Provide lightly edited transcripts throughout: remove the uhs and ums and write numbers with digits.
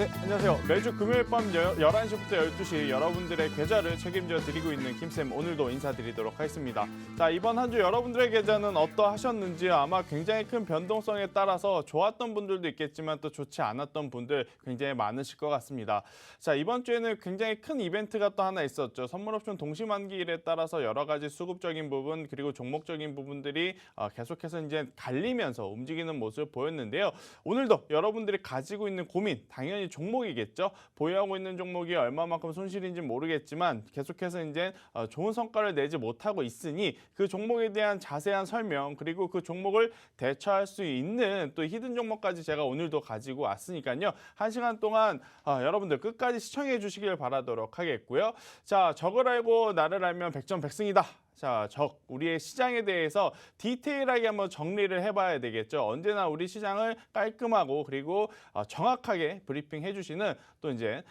네, 안녕하세요. 매주 금요일 밤 11시부터 12시 여러분들의 계좌를 책임져 드리고 있는 김쌤, 오늘도 인사드리도록 하겠습니다. 자, 이번 한 주 여러분들의 계좌는 어떠하셨는지 아마 굉장히 큰 변동성에 따라서 좋았던 분들도 있겠지만 또 좋지 않았던 분들 굉장히 많으실 것 같습니다. 자, 이번 주에는 굉장히 큰 이벤트가 또 하나 있었죠. 선물옵션 동시만기일에 따라서 여러 가지 수급적인 부분 그리고 종목적인 부분들이 계속해서 이제 갈리면서 움직이는 모습을 보였는데요. 오늘도 여러분들이 가지고 있는 고민, 당연히 종목이겠죠. 보유하고 있는 종목이 얼마만큼 손실인지 모르겠지만 계속해서 이제 좋은 성과를 내지 못하고 있으니 그 종목에 대한 자세한 설명 그리고 그 종목을 대처할 수 있는 또 히든 종목까지 제가 오늘도 가지고 왔으니까요. 1시간 동안 여러분들 끝까지 시청해 주시길 바라도록 하겠고요. 자, 적을 알고 나를 알면 백전백승이다. 자, 우리의 시장에 대해서 디테일하게 한번 정리를 해봐야 되겠죠. 언제나 우리 시장을 깔끔하고 그리고 정확하게 브리핑 해주시는 또 이제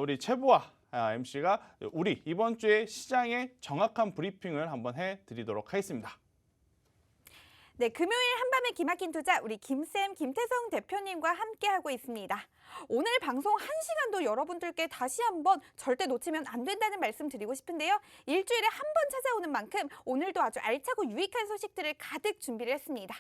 우리 최보아 MC가 우리 이번 주에 시장의 정확한 브리핑을 한번 해드리도록 하겠습니다. 네, 금요일 한밤의 기막힌 투자 우리 김쌤 김태성 대표님과 함께하고 있습니다. 오늘 방송 1시간도 여러분들께 다시 한번 절대 놓치면 안 된다는 말씀 드리고 싶은데요. 일주일에 한 번 찾아오는 만큼 오늘도 아주 알차고 유익한 소식들을 가득 준비를 했습니다.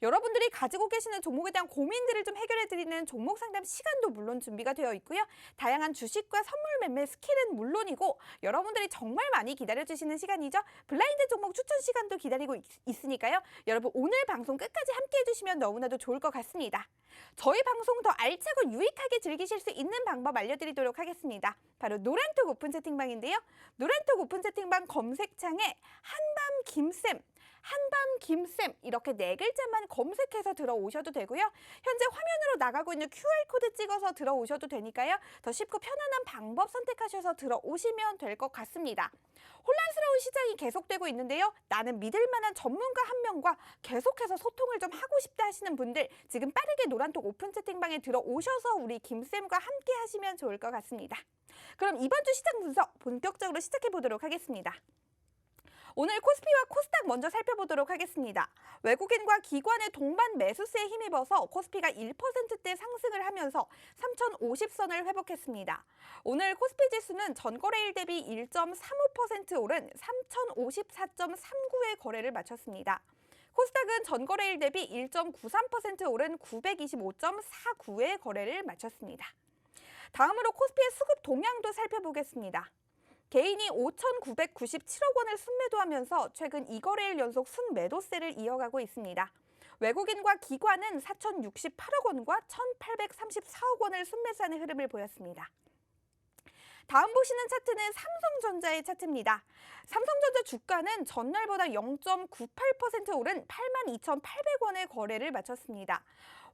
여러분들이 가지고 계시는 종목에 대한 고민들을 좀 해결해드리는 종목 상담 시간도 물론 준비가 되어 있고요. 다양한 주식과 선물 매매 스킬은 물론이고 여러분들이 정말 많이 기다려주시는 시간이죠. 블라인드 종목 추천 시간도 기다리고 있으니까요. 여러분 오늘 방송 끝까지 함께 해주시면 너무나도 좋을 것 같습니다. 저희 방송 더 알차고 유익하게 즐기실 수 있는 방법 알려드리도록 하겠습니다. 바로 노란톡 오픈 채팅방인데요. 노란톡 오픈 채팅방 검색창에 한밤 김쌤 이렇게 4글자만 검색해서 들어오셔도 되고요. 현재 화면으로 나가고 있는 QR코드 찍어서 들어오셔도 되니까요. 더 쉽고 편안한 방법 선택하셔서 들어오시면 될 것 같습니다. 혼란스러운 시장이 계속되고 있는데요. 나는 믿을 만한 전문가 한 명과 계속해서 소통을 좀 하고 싶다 하시는 분들 지금 빠르게 노란톡 오픈 채팅방에 들어오셔서 우리 김쌤과 함께 하시면 좋을 것 같습니다. 그럼 이번 주 시장 분석 본격적으로 시작해 보도록 하겠습니다. 오늘 코스피와 코스닥 먼저 살펴보도록 하겠습니다. 외국인과 기관의 동반 매수세에 힘입어서 코스피가 1%대 상승을 하면서 3,050선을 회복했습니다. 오늘 코스피 지수는 전거래일 대비 1.35% 오른 3,054.39의 거래를 마쳤습니다. 코스닥은 전거래일 대비 1.93% 오른 925.49의 거래를 마쳤습니다. 다음으로 코스피의 수급 동향도 살펴보겠습니다. 개인이 5,997억 원을 순매도하면서 최근 2거래일 연속 순매도세를 이어가고 있습니다. 외국인과 기관은 4,068억 원과 1,834억 원을 순매수하는 흐름을 보였습니다. 다음 보시는 차트는 삼성전자의 차트입니다. 삼성전자 주가는 전날보다 0.98% 오른 82,800원의 거래를 마쳤습니다.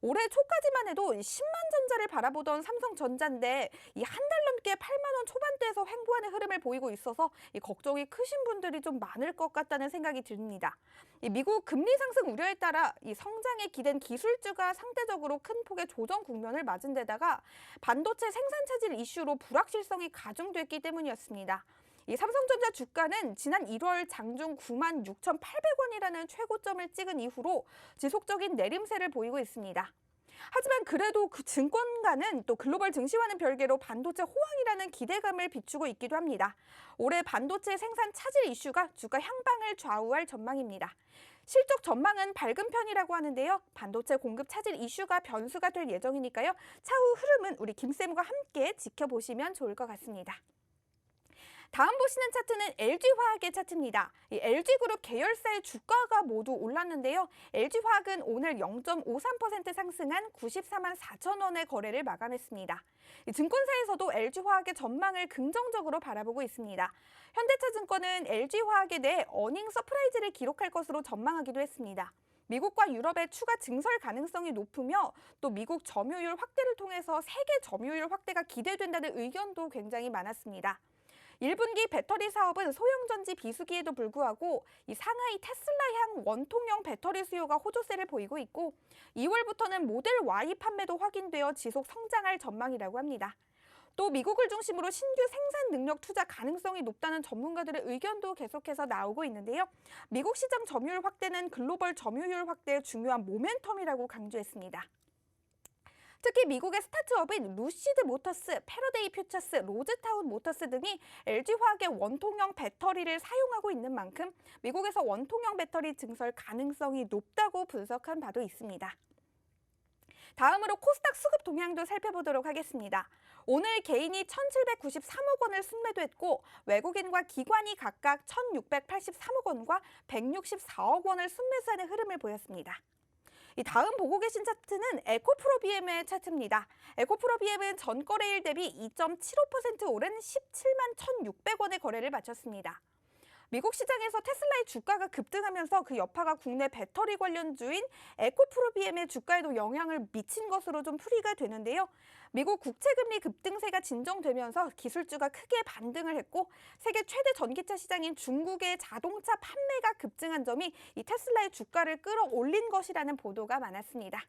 올해 초까지만 해도 10만 전자를 바라보던 삼성전자인데 이 한 달 넘게 8만 원 초반대에서 횡보하는 흐름을 보이고 있어서 이 걱정이 크신 분들이 좀 많을 것 같다는 생각이 듭니다. 이 미국 금리 상승 우려에 따라 이 성장에 기댄 기술주가 상대적으로 큰 폭의 조정 국면을 맞은 데다가 반도체 생산 차질 이슈로 불확실성이 가중됐기 때문이었습니다. 이 삼성전자 주가는 지난 1월 장중 96,800원이라는 최고점을 찍은 이후로 지속적인 내림세를 보이고 있습니다. 하지만 그래도 그 증권가는 또 글로벌 증시와는 별개로 반도체 호황이라는 기대감을 비추고 있기도 합니다. 올해 반도체 생산 차질 이슈가 주가 향방을 좌우할 전망입니다. 실적 전망은 밝은 편이라고 하는데요. 반도체 공급 차질 이슈가 변수가 될 예정이니까요. 차후 흐름은 우리 김쌤과 함께 지켜보시면 좋을 것 같습니다. 다음 보시는 차트는 LG화학의 차트입니다. 이 LG그룹 계열사의 주가가 모두 올랐는데요. LG화학은 오늘 0.53% 상승한 94만 4천 원의 거래를 마감했습니다. 이 증권사에서도 LG화학의 전망을 긍정적으로 바라보고 있습니다. 현대차증권은 LG화학에 대해 어닝 서프라이즈를 기록할 것으로 전망하기도 했습니다. 미국과 유럽의 추가 증설 가능성이 높으며 또 미국 점유율 확대를 통해서 세계 점유율 확대가 기대된다는 의견도 굉장히 많았습니다. 1분기 배터리 사업은 소형전지 비수기에도 불구하고 이 상하이 테슬라향 원통형 배터리 수요가 호조세를 보이고 있고 2월부터는 모델 Y 판매도 확인되어 지속 성장할 전망이라고 합니다. 또 미국을 중심으로 신규 생산 능력 투자 가능성이 높다는 전문가들의 의견도 계속해서 나오고 있는데요. 미국 시장 점유율 확대는 글로벌 점유율 확대의 중요한 모멘텀이라고 강조했습니다. 특히 미국의 스타트업인 루시드 모터스, 패러데이 퓨처스, 로즈타운 모터스 등이 LG화학의 원통형 배터리를 사용하고 있는 만큼 미국에서 원통형 배터리 증설 가능성이 높다고 분석한 바도 있습니다. 다음으로 코스닥 수급 동향도 살펴보도록 하겠습니다. 오늘 개인이 1,793억 원을 순매도했고 외국인과 기관이 각각 1,683억 원과 164억 원을 순매수하는 흐름을 보였습니다. 이 다음 보고 계신 차트는 에코프로비엠의 차트입니다. 에코프로비엠은 전거래일 대비 2.75% 오른 17만 1,600원의 거래를 마쳤습니다. 미국 시장에서 테슬라의 주가가 급등하면서 그 여파가 국내 배터리 관련주인 에코프로비엠의 주가에도 영향을 미친 것으로 좀 풀이가 되는데요. 미국 국채금리 급등세가 진정되면서 기술주가 크게 반등을 했고 세계 최대 전기차 시장인 중국의 자동차 판매가 급증한 점이 이 테슬라의 주가를 끌어올린 것이라는 보도가 많았습니다.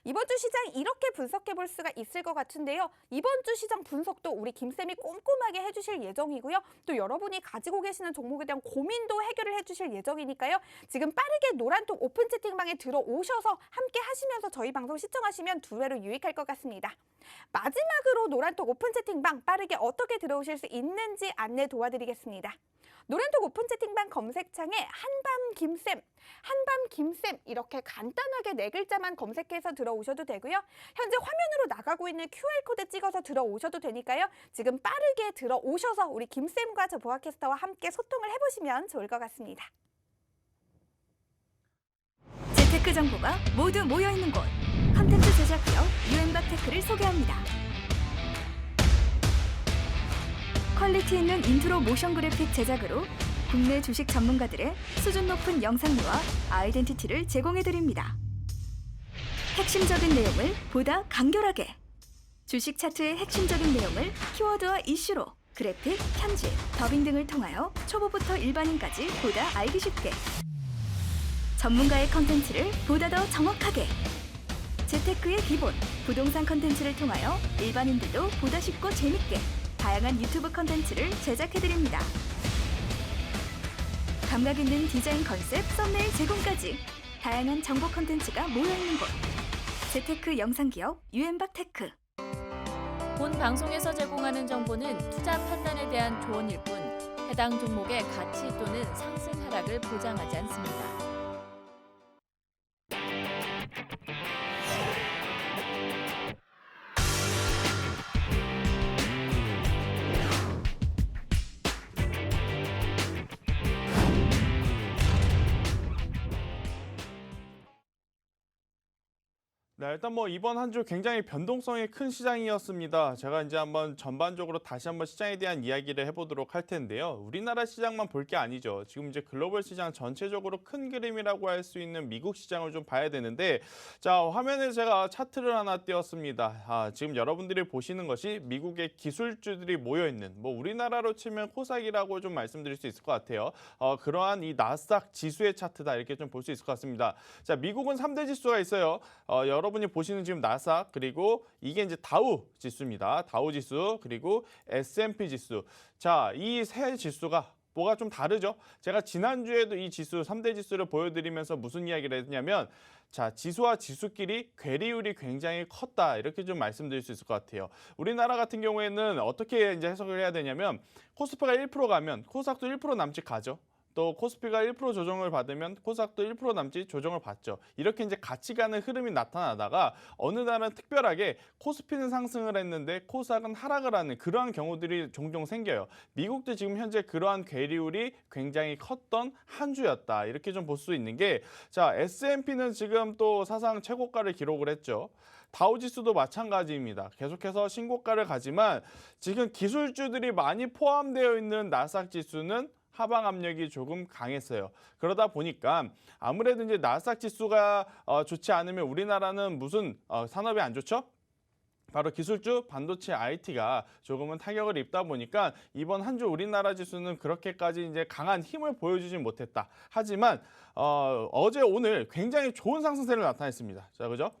이번 주 시장 이렇게 분석해 볼 수가 있을 것 같은데요. 이번 주 시장 분석도 우리 김쌤이 꼼꼼하게 해주실 예정이고요. 또 여러분이 가지고 계시는 종목에 대한 고민도 해결을 해주실 예정이니까요. 지금 빠르게 노란톡 오픈 채팅방에 들어오셔서 함께 하시면서 저희 방송 시청하시면 두 배로 유익할 것 같습니다. 마지막으로 노란톡 오픈 채팅방 빠르게 어떻게 들어오실 수 있는지 안내 도와드리겠습니다. 노란톡 오픈 채팅방 검색창에 한밤김쌤 이렇게 간단하게 4글자만 검색해서 들어오셔도 되고요. 현재 화면으로 나가고 있는 QR코드 찍어서 들어오셔도 되니까요. 지금 빠르게 들어오셔서 우리 김쌤과 저 보아캐스터와 함께 소통을 해보시면 좋을 것 같습니다. 재테크 정보가 모두 모여있는 곳. 컨텐츠 제작 기업 유엔박테크를 소개합니다. 퀄리티 있는 인트로 모션 그래픽 제작으로 국내 주식 전문가들의 수준 높은 영상미와 아이덴티티를 제공해드립니다. 핵심적인 내용을 보다 간결하게, 주식 차트의 핵심적인 내용을 키워드와 이슈로 그래픽, 편집, 더빙 등을 통하여 초보부터 일반인까지 보다 알기 쉽게, 전문가의 컨텐츠를 보다 더 정확하게, 재테크의 기본, 부동산 컨텐츠를 통하여 일반인들도 보다 쉽고 재밌게 다양한 유튜브 컨텐츠를 제작해드립니다. 감각 있는 디자인 컨셉, 썸네일 제공까지 다양한 정보 컨텐츠가 모여있는 곳. 재테크 영상기업 유엔박테크. 본 방송에서 제공하는 정보는 투자 판단에 대한 조언일 뿐 해당 종목의 가치 또는 상승 하락을 보장하지 않습니다. 네, 일단 이번 한 주 굉장히 변동성이 큰 시장이었습니다. 제가 이제 한번 전반적으로 다시 한번 시장에 대한 이야기를 해보도록 할 텐데요. 우리나라 시장만 볼 게 아니죠. 지금 이제 글로벌 시장 전체적으로 큰 그림이라고 할 수 있는 미국 시장을 좀 봐야 되는데, 자, 화면에 제가 차트를 하나 띄웠습니다. 지금 여러분들이 보시는 것이 미국의 기술주들이 모여있는, 우리나라로 치면 코스닥이라고 좀 말씀드릴 수 있을 것 같아요. 그러한 이 나스닥 지수의 차트다 이렇게 좀 볼 수 있을 것 같습니다. 자, 미국은 3대 지수가 있어요. 여러분이 보시는 지금 나스닥, 그리고 이게 이제 다우 지수입니다. 다우 지수, 그리고 S&P 지수. 자, 이 세 지수가 뭐가 좀 다르죠? 제가 지난주에도 이 지수, 3대 지수를 보여드리면서 무슨 이야기를 했냐면, 자, 지수와 지수끼리 괴리율이 굉장히 컸다. 이렇게 좀 말씀드릴 수 있을 것 같아요. 우리나라 같은 경우에는 어떻게 이제 해석을 해야 되냐면, 코스피가 1% 가면 코스닥도 1% 남짓 가죠. 또 코스피가 1% 조정을 받으면 코스닥도 1% 남짓 조정을 받죠. 이렇게 이제 같이 가는 흐름이 나타나다가 어느 날은 특별하게 코스피는 상승을 했는데 코스닥은 하락을 하는 그러한 경우들이 종종 생겨요. 미국도 지금 현재 그러한 괴리율이 굉장히 컸던 한 주였다. 이렇게 좀 볼 수 있는 게, 자, S&P는 지금 또 사상 최고가를 기록을 했죠. 다우지수도 마찬가지입니다. 계속해서 신고가를 가지만 지금 기술주들이 많이 포함되어 있는 나스닥 지수는 하방 압력이 조금 강했어요. 그러다 보니까 아무래도 이제 나스닥 지수가 좋지 않으면 우리나라는 무슨 산업이 안 좋죠? 바로 기술주, 반도체, IT가 조금은 타격을 입다 보니까 이번 한 주 우리나라 지수는 그렇게까지 이제 강한 힘을 보여주지 못했다. 하지만 어제 오늘 굉장히 좋은 상승세를 나타냈습니다. 자, 그죠?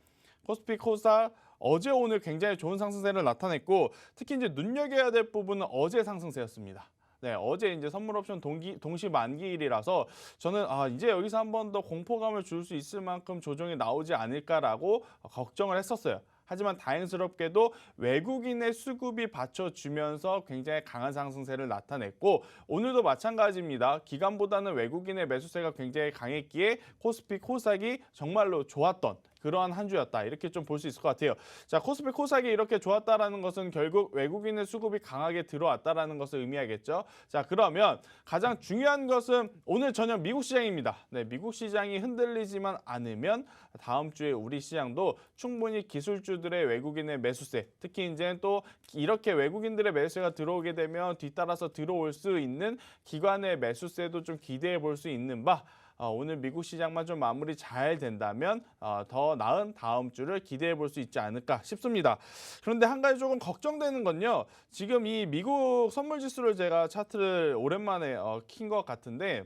코스피, 코스닥 어제 오늘 굉장히 좋은 상승세를 나타냈고, 특히 이제 눈여겨야 될 부분은 어제 상승세였습니다. 네, 어제 이제 선물 옵션 동시 만기일이라서 저는 이제 여기서 한 번 더 공포감을 줄 수 있을 만큼 조정이 나오지 않을까라고 걱정을 했었어요. 하지만 다행스럽게도 외국인의 수급이 받쳐주면서 굉장히 강한 상승세를 나타냈고 오늘도 마찬가지입니다. 기관보다는 외국인의 매수세가 굉장히 강했기에 코스피, 코스닥이 정말로 좋았던 그러한 한 주였다. 이렇게 좀 볼 수 있을 것 같아요. 자, 코스피, 코스닥이 이렇게 좋았다라는 것은 결국 외국인의 수급이 강하게 들어왔다라는 것을 의미하겠죠. 자, 그러면 가장 중요한 것은 오늘 저녁 미국 시장입니다. 네, 미국 시장이 흔들리지만 않으면 다음 주에 우리 시장도 충분히 기술주들의 외국인의 매수세, 특히 이제 또 이렇게 외국인들의 매수세가 들어오게 되면 뒤따라서 들어올 수 있는 기관의 매수세도 좀 기대해 볼 수 있는 바 오늘 미국 시장만 좀 마무리 잘 된다면 더 나은 다음 주를 기대해 볼 수 있지 않을까 싶습니다. 그런데 한 가지 조금 걱정되는 건요. 지금 이 미국 선물 지수를 제가 차트를 오랜만에 킨 것 같은데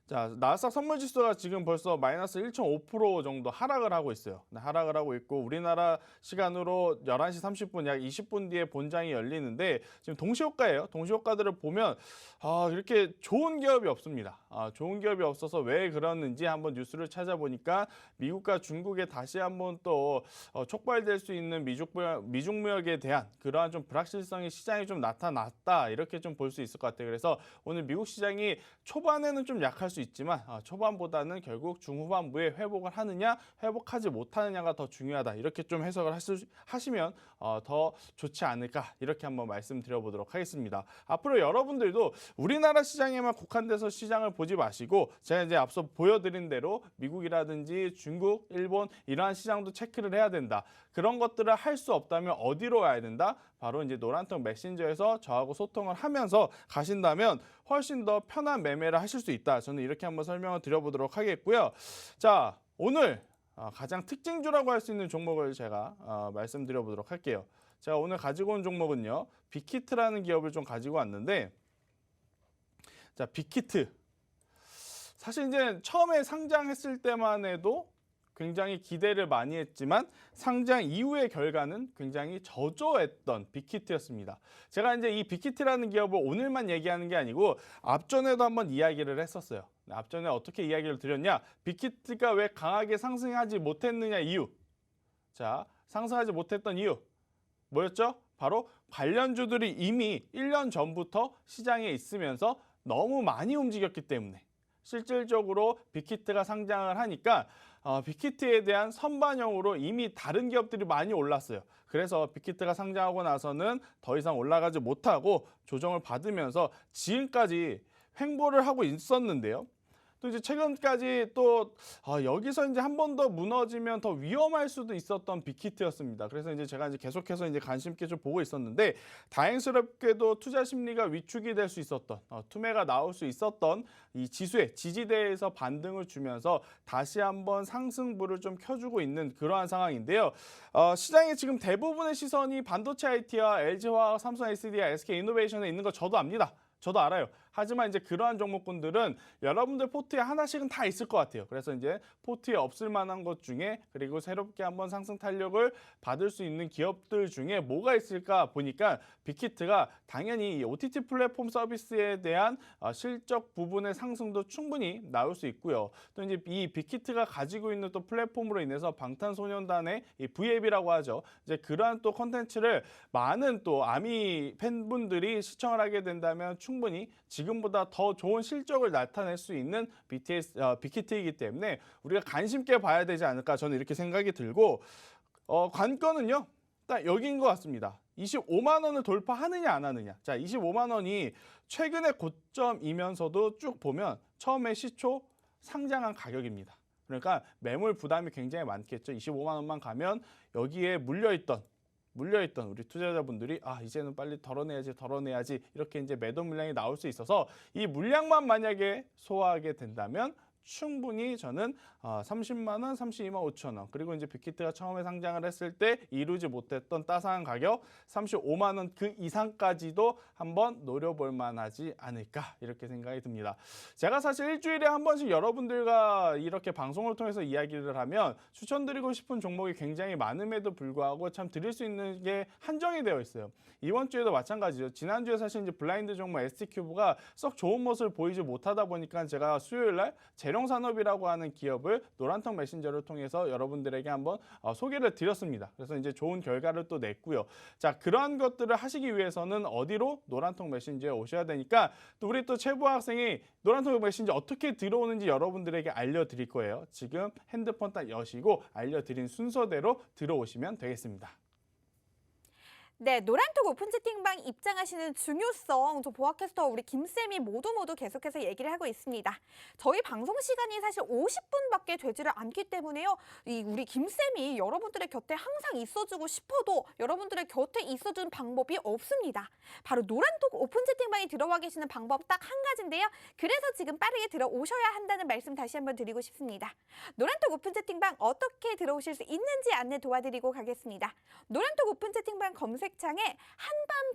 자, 나스닥 선물 지수가 지금 벌써 마이너스 1.5% 정도 하락을 하고 있어요. 네, 하락을 하고 있고 우리나라 시간으로 11시 30분 약 20분 뒤에 본장이 열리는데 지금 동시효과예요. 동시효과들을 보면 이렇게 좋은 기업이 없습니다. 좋은 기업이 없어서 왜 그러는지 한번 뉴스를 찾아보니까 미국과 중국에 다시 한번 또 촉발될 수 있는 미중 무역에 대한 그러한 좀 불확실성이 시장에 좀 나타났다. 이렇게 좀 볼 수 있을 것 같아요. 그래서 오늘 미국 시장이 초반에는 좀 약할 수 있지만 초반보다는 결국 중후반부에 회복을 하느냐 회복하지 못하느냐가 더 중요하다. 이렇게 좀 해석을 하시면 더 좋지 않을까 이렇게 한번 말씀드려보도록 하겠습니다. 앞으로 여러분들도 우리나라 시장에만 국한돼서 시장을 보지 마시고 제가 이제 앞서 보여드린 대로 미국이라든지 중국, 일본 이러한 시장도 체크를 해야 된다. 그런 것들을 할 수 없다면 어디로 와야 된다? 바로 이제 노란통 메신저에서 저하고 소통을 하면서 가신다면 훨씬 더 편한 매매를 하실 수 있다. 저는 이렇게 한번 설명을 드려보도록 하겠고요. 자, 오늘 가장 특징주라고 할 수 있는 종목을 제가 말씀드려보도록 할게요. 제가 오늘 가지고 온 종목은요. 빅히트라는 기업을 좀 가지고 왔는데 자, 빅히트. 사실 이제 처음에 상장했을 때만 해도 굉장히 기대를 많이 했지만 상장 이후의 결과는 굉장히 저조했던 빅히트였습니다. 제가 이제 이 빅히트라는 기업을 오늘만 얘기하는 게 아니고 앞전에도 한번 이야기를 했었어요. 앞전에 어떻게 이야기를 드렸냐? 빅히트가 왜 강하게 상승하지 못했느냐 이유. 자, 상승하지 못했던 이유 뭐였죠? 바로 관련주들이 이미 1년 전부터 시장에 있으면서 너무 많이 움직였기 때문에 실질적으로 빅히트가 상장을 하니까 빅히트에 대한 선반영으로 이미 다른 기업들이 많이 올랐어요. 그래서 빅히트가 상장하고 나서는 더 이상 올라가지 못하고 조정을 받으면서 지금까지 횡보를 하고 있었는데요. 또 이제 최근까지 또 여기서 이제 한 번 더 무너지면 더 위험할 수도 있었던 빅히트였습니다. 그래서 이제 제가 이제 계속해서 이제 관심 있게 좀 보고 있었는데 다행스럽게도 투자 심리가 위축이 될 수 있었던 투매가 나올 수 있었던 이 지수의 지지대에서 반등을 주면서 다시 한번 상승부를 좀 켜주고 있는 그러한 상황인데요. 시장에 지금 대부분의 시선이 반도체 IT와 LG화학, 삼성 SDI, SK이노베이션에 있는 거 저도 압니다. 저도 알아요. 하지만 이제 그러한 종목군들은 여러분들 포트에 하나씩은 다 있을 것 같아요. 그래서 이제 포트에 없을 만한 것 중에 그리고 새롭게 한번 상승 탄력을 받을 수 있는 기업들 중에 뭐가 있을까 보니까 빅히트가 당연히 이 OTT 플랫폼 서비스에 대한 실적 부분의 상승도 충분히 나올 수 있고요. 또 이제 이 빅히트가 가지고 있는 또 플랫폼으로 인해서 방탄소년단의 이 V앱이라고 하죠. 이제 그러한 또 컨텐츠를 많은 또 아미 팬분들이 시청을 하게 된다면 충분히 지금보다 더 좋은 실적을 나타낼 수 있는 빅히트이기 때문에 우리가 관심 있게 봐야 되지 않을까 저는 이렇게 생각이 들고 관건은요. 딱 여기인 것 같습니다. 25만 원을 돌파하느냐 안 하느냐. 자, 25만 원이 최근의 고점이면서도 쭉 보면 처음에 시초 상장한 가격입니다. 그러니까 매물 부담이 굉장히 많겠죠. 25만 원만 가면 여기에 물려있던 우리 투자자분들이 이제는 빨리 덜어내야지 이렇게 이제 매도 물량이 나올 수 있어서 이 물량만 만약에 소화하게 된다면 충분히 저는 30만 원, 32만 5천 원 그리고 이제 빅히트가 처음에 상장을 했을 때 이루지 못했던 따스한 가격 35만 원 그 이상까지도 한번 노려볼 만하지 않을까 이렇게 생각이 듭니다. 제가 사실 일주일에 한 번씩 여러분들과 이렇게 방송을 통해서 이야기를 하면 추천드리고 싶은 종목이 굉장히 많음에도 불구하고 참 드릴 수 있는 게 한정이 되어 있어요. 이번 주에도 마찬가지죠. 지난주에 사실 이제 블라인드 종목 ST큐브가 썩 좋은 모습을 보이지 못하다 보니까 제가 수요일 날 대룡산업이라고 하는 기업을 노란톡 메신저를 통해서 여러분들에게 한번 소개를 드렸습니다. 그래서 이제 좋은 결과를 또 냈고요. 자, 그러한 것들을 하시기 위해서는 어디로? 노란톡 메신저에 오셔야 되니까 또 우리 또 최부 학생이 노란톡 메신저 어떻게 들어오는지 여러분들에게 알려드릴 거예요. 지금 핸드폰 딱 여시고 알려드린 순서대로 들어오시면 되겠습니다. 네, 노란톡 오픈 채팅방 입장하시는 중요성, 저 보아캐스터 우리 김쌤이 모두 계속해서 얘기를 하고 있습니다. 저희 방송 시간이 사실 50분밖에 되지를 않기 때문에요. 우리 김쌤이 여러분들의 곁에 항상 있어주고 싶어도 여러분들의 곁에 있어주는 방법이 없습니다. 바로 노란톡 오픈 채팅방에 들어와 계시는 방법 딱 한 가지인데요. 그래서 지금 빠르게 들어오셔야 한다는 말씀 다시 한번 드리고 싶습니다. 노란톡 오픈 채팅방 어떻게 들어오실 수 있는지 안내 도와드리고 가겠습니다. 노란톡 오픈 채팅방 검색창에 한밤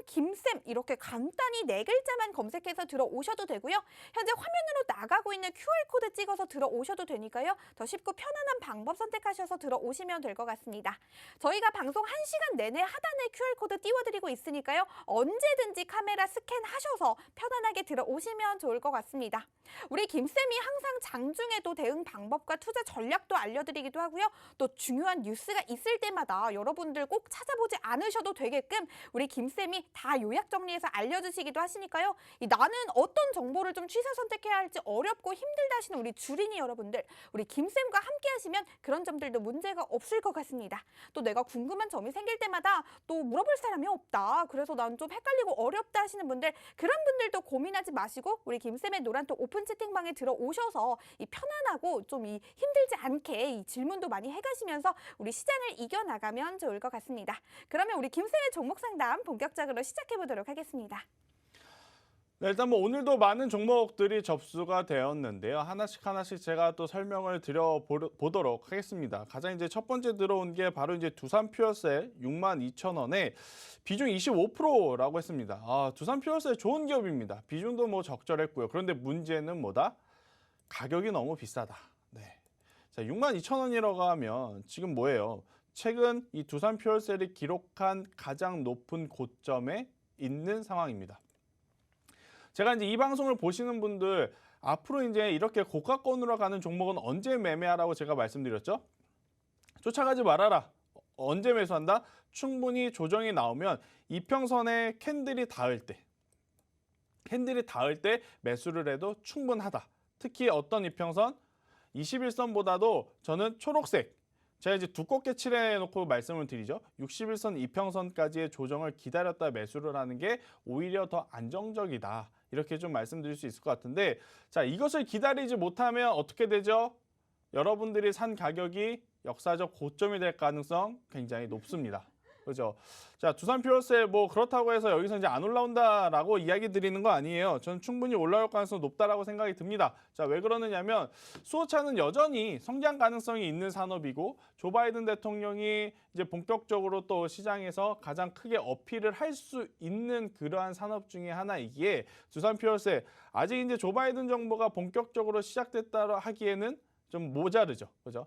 김쌤 이렇게 간단히 4글자만 검색해서 들어오셔도 되고요. 현재 화면으로 나가고 있는 QR코드 찍어서 들어오셔도 되니까요. 더 쉽고 편안한 방법 선택하셔서 들어오시면 될 것 같습니다. 저희가 방송 1시간 내내 하단에 QR코드 띄워드리고 있으니까요. 언제든지 카메라 스캔하셔서 편안하게 들어오시면 좋을 것 같습니다. 우리 김쌤이 항상 장중에도 대응 방법과 투자 전략도 알려드리기도 하고요. 또 중요한 뉴스가 있을 때마다 여러분들 꼭 찾아보지 않으셔도 되게끔 우리 김쌤이 다 요약 정리해서 알려주시기도 하시니까요. 나는 어떤 정보를 좀 취사 선택해야 할지 어렵고 힘들다 하시는 우리 주린이 여러분들, 우리 김쌤과 함께 하시면 그런 점들도 문제가 없을 것 같습니다. 또 내가 궁금한 점이 생길 때마다 또 물어볼 사람이 없다. 그래서 난 좀 헷갈리고 어렵다 하시는 분들, 그런 분들도 고민하지 마시고 우리 김쌤의 노란톡 오픈 채팅방에 들어오셔서 이 편안하고 좀 이 힘들지 않게 이 질문도 많이 해가시면서 우리 시장을 이겨나가면 좋을 것 같습니다. 그러면 우리 김쌤의 종목 상담 본격적으로 시작해 보도록 하겠습니다. 네, 일단 뭐 오늘도 많은 종목들이 접수가 되었는데요. 하나씩 제가 또 설명을 드려보도록 하겠습니다. 가장 이제 첫 번째 들어온 게 바로 이제 두산퓨어셀 62,000원에 비중 25%라고 했습니다. 두산퓨어셀 좋은 기업입니다. 비중도 뭐 적절했고요. 그런데 문제는 뭐다? 가격이 너무 비싸다. 네. 자, 62,000원이라고 하면 지금 뭐예요? 최근 이 두산퓨어셀이 기록한 가장 높은 고점에 있는 상황입니다. 제가 이제 이 방송을 보시는 분들 앞으로 이제 이렇게 고가권으로 가는 종목은 언제 매매하라고 제가 말씀드렸죠? 쫓아가지 말아라. 언제 매수한다? 충분히 조정이 나오면 이평선에 캔들이 닿을 때 매수를 해도 충분하다. 특히 어떤 이평선? 21선보다도 저는 초록색, 제가 이제 두껍게 칠해놓고 말씀을 드리죠. 61선 이평선까지의 조정을 기다렸다 매수를 하는 게 오히려 더 안정적이다. 이렇게 좀 말씀드릴 수 있을 것 같은데, 자, 이것을 기다리지 못하면 어떻게 되죠? 여러분들이 산 가격이 역사적 고점이 될 가능성 굉장히 높습니다. 그죠? 자, 두산퓨어셀 뭐 그렇다고 해서 여기서 이제 안 올라온다라고 이야기 드리는 거 아니에요. 저는 충분히 올라올 가능성이 높다라고 생각이 듭니다. 자, 왜 그러느냐면 수소차는 여전히 성장 가능성이 있는 산업이고 조 바이든 대통령이 이제 본격적으로 또 시장에서 가장 크게 어필을 할 수 있는 그러한 산업 중에 하나이기에 두산퓨어셀 아직 이제 조 바이든 정부가 본격적으로 시작됐다 하기에는 좀 모자르죠. 그죠?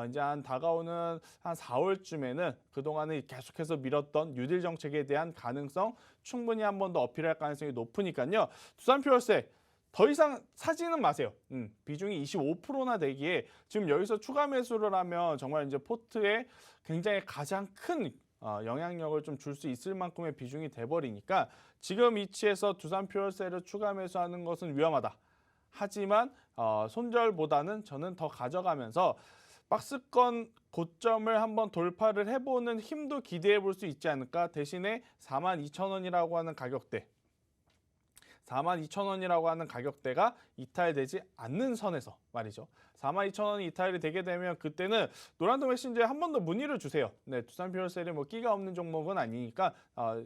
이제 다가오는 한 4월쯤에는 그동안에 계속해서 밀었던 뉴딜 정책에 대한 가능성 충분히 한 번 더 어필할 가능성이 높으니까요. 두산퓨어셀 더 이상 사지는 마세요. 비중이 25%나 되기에 지금 여기서 추가 매수를 하면 정말 이제 포트에 굉장히 가장 큰 영향력을 좀 줄 수 있을 만큼의 비중이 돼버리니까 지금 위치에서 두산퓨어셀을 추가 매수하는 것은 위험하다. 하지만 손절보다는 저는 더 가져가면서 박스권 고점을 한번 돌파를 해보는 힘도 기대해 볼 수 있지 않을까. 대신에 42,000원이라고 하는 가격대, 42,000원이라고 하는 가격대가 이탈되지 않는 선에서 말이죠. 42,000원이 이탈이 되게 되면 그때는 노란톡 메신저에 한 번 더 문의를 주세요. 네, 두산퓨어셀이 뭐 끼가 없는 종목은 아니니까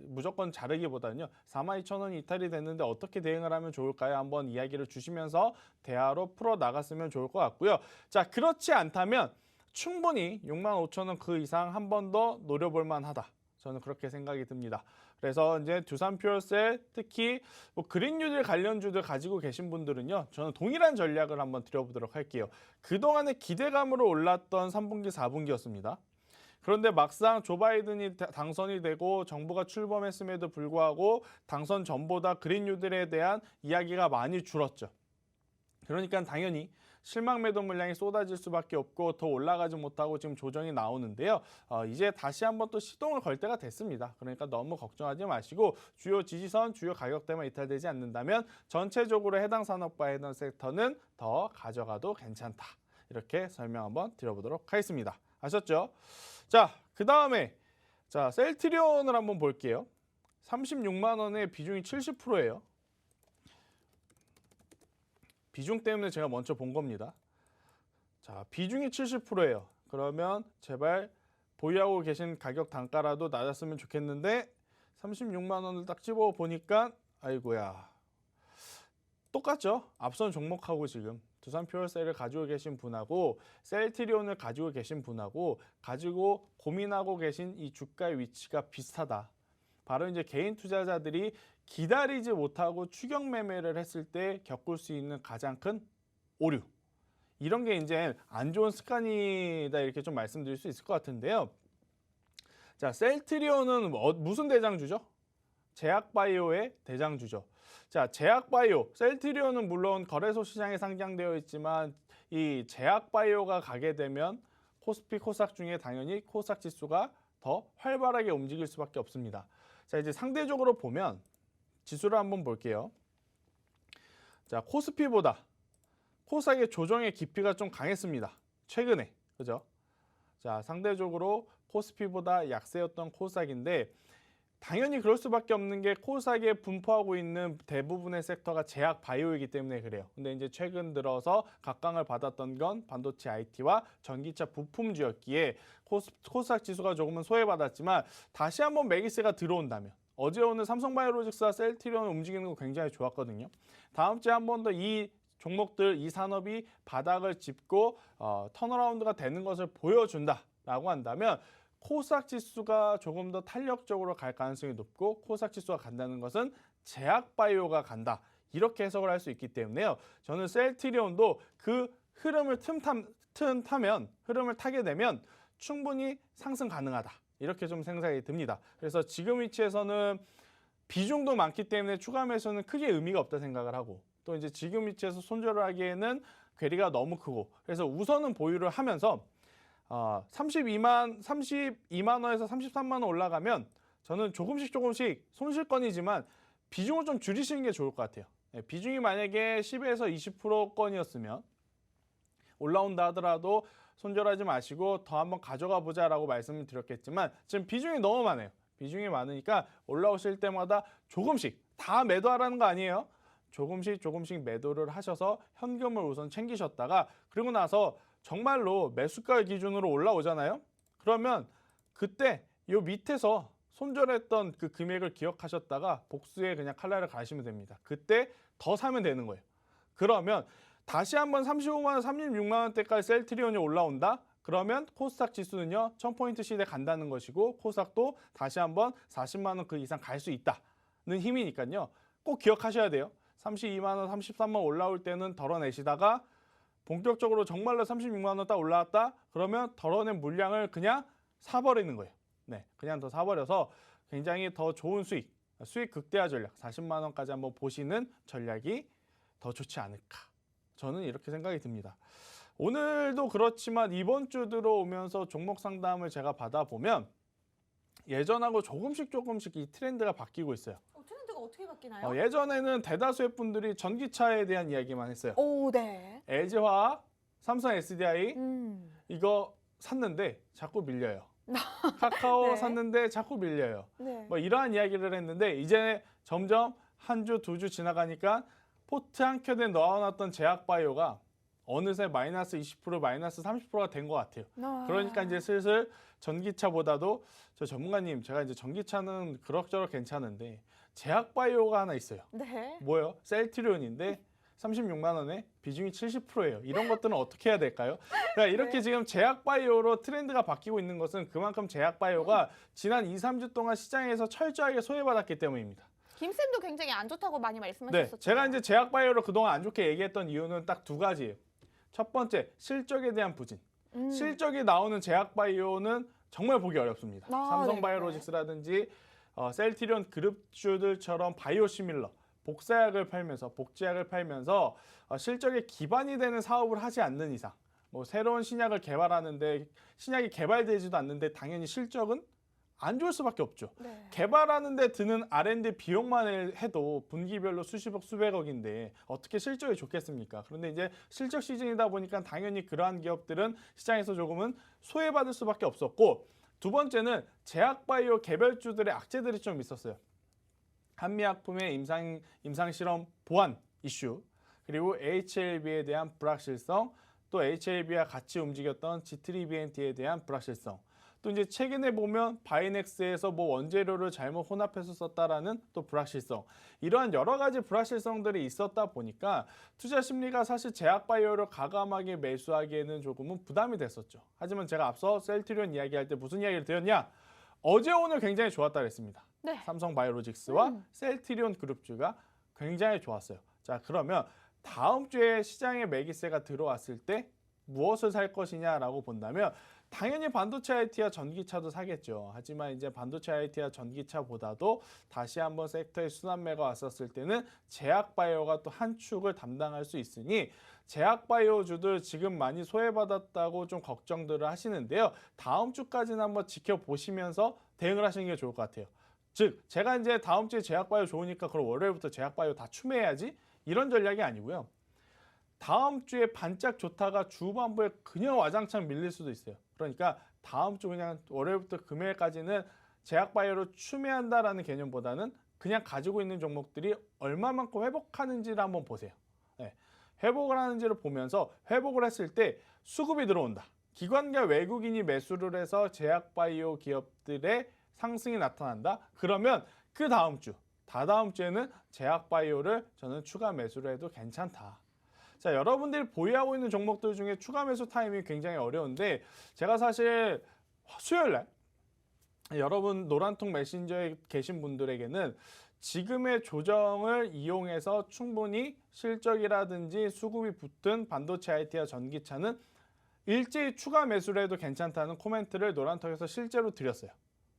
무조건 자르기보다는요. 42,000원이 이탈이 됐는데 어떻게 대응을 하면 좋을까요? 한번 이야기를 주시면서 대화로 풀어 나갔으면 좋을 것 같고요. 자, 그렇지 않다면 충분히 65,000원 그 이상 한 번 더 노려볼 만하다. 저는 그렇게 생각이 듭니다. 그래서 이제 두산퓨어셀 특히 뭐 그린뉴딜 관련주들 가지고 계신 분들은요. 저는 동일한 전략을 한번 드려보도록 할게요. 그동안의 기대감으로 올랐던 3분기, 4분기였습니다. 그런데 막상 조 바이든이 당선이 되고 정부가 출범했음에도 불구하고 당선 전보다 그린뉴딜에 대한 이야기가 많이 줄었죠. 그러니까 당연히 실망 매도 물량이 쏟아질 수밖에 없고 더 올라가지 못하고 지금 조정이 나오는데요. 이제 다시 한번 또 시동을 걸 때가 됐습니다. 그러니까 너무 걱정하지 마시고 주요 지지선, 주요 가격대만 이탈되지 않는다면 전체적으로 해당 산업과 해당 섹터는 더 가져가도 괜찮다. 이렇게 설명 한번 드려보도록 하겠습니다. 아셨죠? 자, 그 다음에 자 셀트리온을 한번 볼게요. 36만 원의 비중이 70%예요. 비중 때문에 제가 먼저 본 겁니다. 자, 비중이 70%예요. 그러면 제발 보유하고 계신 가격 단가라도 낮았으면 좋겠는데 36만 원을 딱 집어 보니까 아이고야. 똑같죠? 앞선 종목하고 지금 두산 퓨어셀을 가지고 계신 분하고 셀트리온을 가지고 계신 분하고 가지고 고민하고 계신 이 주가의 위치가 비슷하다. 바로 이제 개인 투자자들이 기다리지 못하고 추격 매매를 했을 때 겪을 수 있는 가장 큰 오류. 이런 게 이제 안 좋은 습관이다 이렇게 좀 말씀드릴 수 있을 것 같은데요. 자, 셀트리온은 무슨 대장주죠? 제약바이오의 대장주죠. 자, 제약바이오, 셀트리온은 물론 거래소 시장에 상장되어 있지만 이 제약바이오가 가게 되면 코스피, 코스닥 중에 당연히 코스닥 지수가 더 활발하게 움직일 수밖에 없습니다. 자, 이제 상대적으로 보면 지수를 한번 볼게요. 자, 코스피보다 코스닥의 조정의 깊이가 좀 강했습니다. 최근에. 그죠? 자, 상대적으로 코스피보다 약세였던 코스닥인데 당연히 그럴 수밖에 없는 게 코스닥에 분포하고 있는 대부분의 섹터가 제약 바이오이기 때문에 그래요. 근데 이제 최근 들어서 각광을 받았던 건 반도체 IT와 전기차 부품주였기에 코스닥 지수가 조금은 소외받았지만 다시 한번 매기세가 들어온다면 어제 오늘 삼성바이오로직스와 셀트리온 움직이는 거 굉장히 좋았거든요. 다음 주에 한 번 더 이 종목들, 이 산업이 바닥을 짚고 턴어라운드가 되는 것을 보여준다라고 한다면 코스닥 지수가 조금 더 탄력적으로 갈 가능성이 높고 코스닥 지수가 간다는 것은 제약바이오가 간다. 이렇게 해석을 할 수 있기 때문에요. 저는 셀트리온도 그 흐름을 흐름을 타게 되면 충분히 상승 가능하다. 이렇게 좀 생각이 듭니다. 그래서 지금 위치에서는 비중도 많기 때문에 추가 매수는 크게 의미가 없다 생각을 하고 또 이제 지금 위치에서 손절을 하기에는 괴리가 너무 크고 그래서 우선은 보유를 하면서 32만 원에서 33만 원 올라가면 저는 조금씩 손실권이지만 비중을 좀 줄이시는 게 좋을 것 같아요. 비중이 만약에 10에서 20%권이었으면 올라온다 하더라도 손절하지 마시고 더 한번 가져가 보자라고 말씀을 드렸겠지만 지금 비중이 너무 많아요. 비중이 많으니까 올라오실 때마다 조금씩 다 매도하라는 거 아니에요. 조금씩 매도를 하셔서 현금을 우선 챙기셨다가 그리고 나서 정말로 매수가 기준으로 올라오잖아요. 그러면 그때 요 밑에서 손절했던 그 금액을 기억하셨다가 복수에 그냥 칼날을 가시면 됩니다. 그때 더 사면 되는 거예요. 그러면 다시 한번 35만 원, 36만 원대까지 셀트리온이 올라온다? 그러면 코스닥 지수는요. 1000포인트 시대 간다는 것이고 코스닥도 다시 한번 40만 원 그 이상 갈 수 있다는 힘이니까요. 꼭 기억하셔야 돼요. 32만 원, 33만 원 올라올 때는 덜어내시다가 본격적으로 정말로 36만 원 딱 올라왔다? 그러면 덜어낸 물량을 그냥 사버리는 거예요. 네, 그냥 더 사버려서 굉장히 더 좋은 수익 극대화 전략 40만 원까지 한번 보시는 전략이 더 좋지 않을까. 저는 이렇게 생각이 듭니다. 오늘도 그렇지만 이번 주 들어오면서 종목 상담을 제가 받아보면 예전하고 조금씩 이 트렌드가 바뀌고 있어요. 트렌드가 어떻게 바뀌나요? 예전에는 대다수의 분들이 전기차에 대한 이야기만 했어요. 오, 네. LG화학, 삼성 SDI 이거 샀는데 자꾸 밀려요. 카카오 네. 샀는데 자꾸 밀려요. 네. 뭐 이러한 이야기를 했는데 이제 점점 한 주, 두 주 지나가니까 포트 한 켠에 넣어놨던 제약바이오가 어느새 마이너스 20%, 마이너스 30%가 된 것 같아요. 그러니까 이제 슬슬 전기차보다도 저 전문가님 제가 이제 전기차는 그럭저럭 괜찮은데 제약바이오가 하나 있어요. 네. 뭐예요? 셀트리온인데 36만 원에 비중이 70%예요. 이런 것들은 어떻게 해야 될까요? 그러니까 이렇게 네. 지금 제약바이오로 트렌드가 바뀌고 있는 것은 그만큼 제약바이오가 지난 2, 3주 동안 시장에서 철저하게 소외받았기 때문입니다. 김쌤도 굉장히 안 좋다고 많이 말씀하셨었죠. 네, 제가 이제 제약바이오를 그동안 안 좋게 얘기했던 이유는 딱 두 가지예요. 첫 번째, 실적에 대한 부진. 실적이 나오는 제약바이오는 정말 보기 어렵습니다. 아, 삼성바이오로직스라든지 셀트리온 그룹주들처럼 바이오시밀러, 복사약을 팔면서 복제약을 팔면서 실적에 기반이 되는 사업을 하지 않는 이상 뭐 새로운 신약을 개발하는데 신약이 개발되지도 않는데 당연히 실적은 안 좋을 수밖에 없죠. 네. 개발하는데 드는 R&D 비용만 해도 분기별로 수십억 수백억인데 어떻게 실적이 좋겠습니까? 그런데 이제 실적 시즌이다 보니까 당연히 그러한 기업들은 시장에서 조금은 소외받을 수밖에 없었고, 두 번째는 제약바이오 개별주들의 악재들이 좀 있었어요. 한미약품의 임상실험 보안 이슈, 그리고 HLB에 대한 불확실성, 또 HLB와 같이 움직였던 G3BNT에 대한 불확실성, 또 이제 최근에 보면 바이넥스에서 뭐 원재료를 잘못 혼합해서 썼다라는 또 불확실성, 이러한 여러 가지 불확실성들이 있었다 보니까 투자 심리가 사실 제약바이오를 과감하게 매수하기에는 조금은 부담이 됐었죠. 하지만 제가 앞서 셀트리온 이야기할 때 무슨 이야기를 드렸냐? 어제 오늘 굉장히 좋았다 그랬습니다. 네. 삼성바이오로직스와 셀트리온 그룹주가 굉장히 좋았어요. 자, 그러면 다음 주에 시장에 매기세가 들어왔을 때 무엇을 살 것이냐라고 본다면 당연히 반도체 IT와 전기차도 사겠죠. 하지만 이제 반도체 IT와 전기차보다도 다시 한번 섹터에 순환매가 왔었을 때는 제약바이오가 또 한 축을 담당할 수 있으니 제약바이오주들 지금 많이 소외받았다고 좀 걱정들을 하시는데요. 다음 주까지는 한번 지켜보시면서 대응을 하시는 게 좋을 것 같아요. 즉 제가 이제 다음 주에 제약바이오 좋으니까 그럼 월요일부터 제약바이오 다 추매해야지 이런 전략이 아니고요. 다음 주에 반짝 좋다가 주후반부에 그냥 와장창 밀릴 수도 있어요. 그러니까 다음 주 그냥 월요일부터 금요일까지는 제약바이오를 추매한다라는 개념보다는 그냥 가지고 있는 종목들이 얼마만큼 회복하는지를 한번 보세요. 네. 회복을 하는지를 보면서 회복을 했을 때 수급이 들어온다. 기관과 외국인이 매수를 해서 제약바이오 기업들의 상승이 나타난다. 그러면 그 다음 주, 다다음 주에는 제약바이오를 저는 추가 매수를 해도 괜찮다. 자, 여러분들이 보유하고 있는 종목들 중에 추가 매수 타이밍이 굉장히 어려운데 제가 사실 수요일날 여러분 노란통 메신저에 계신 분들에게는 지금의 조정을 이용해서 충분히 실적이라든지 수급이 붙은 반도체 IT와 전기차는 일제히 추가 매수를 해도 괜찮다는 코멘트를 노란통에서 실제로 드렸어요.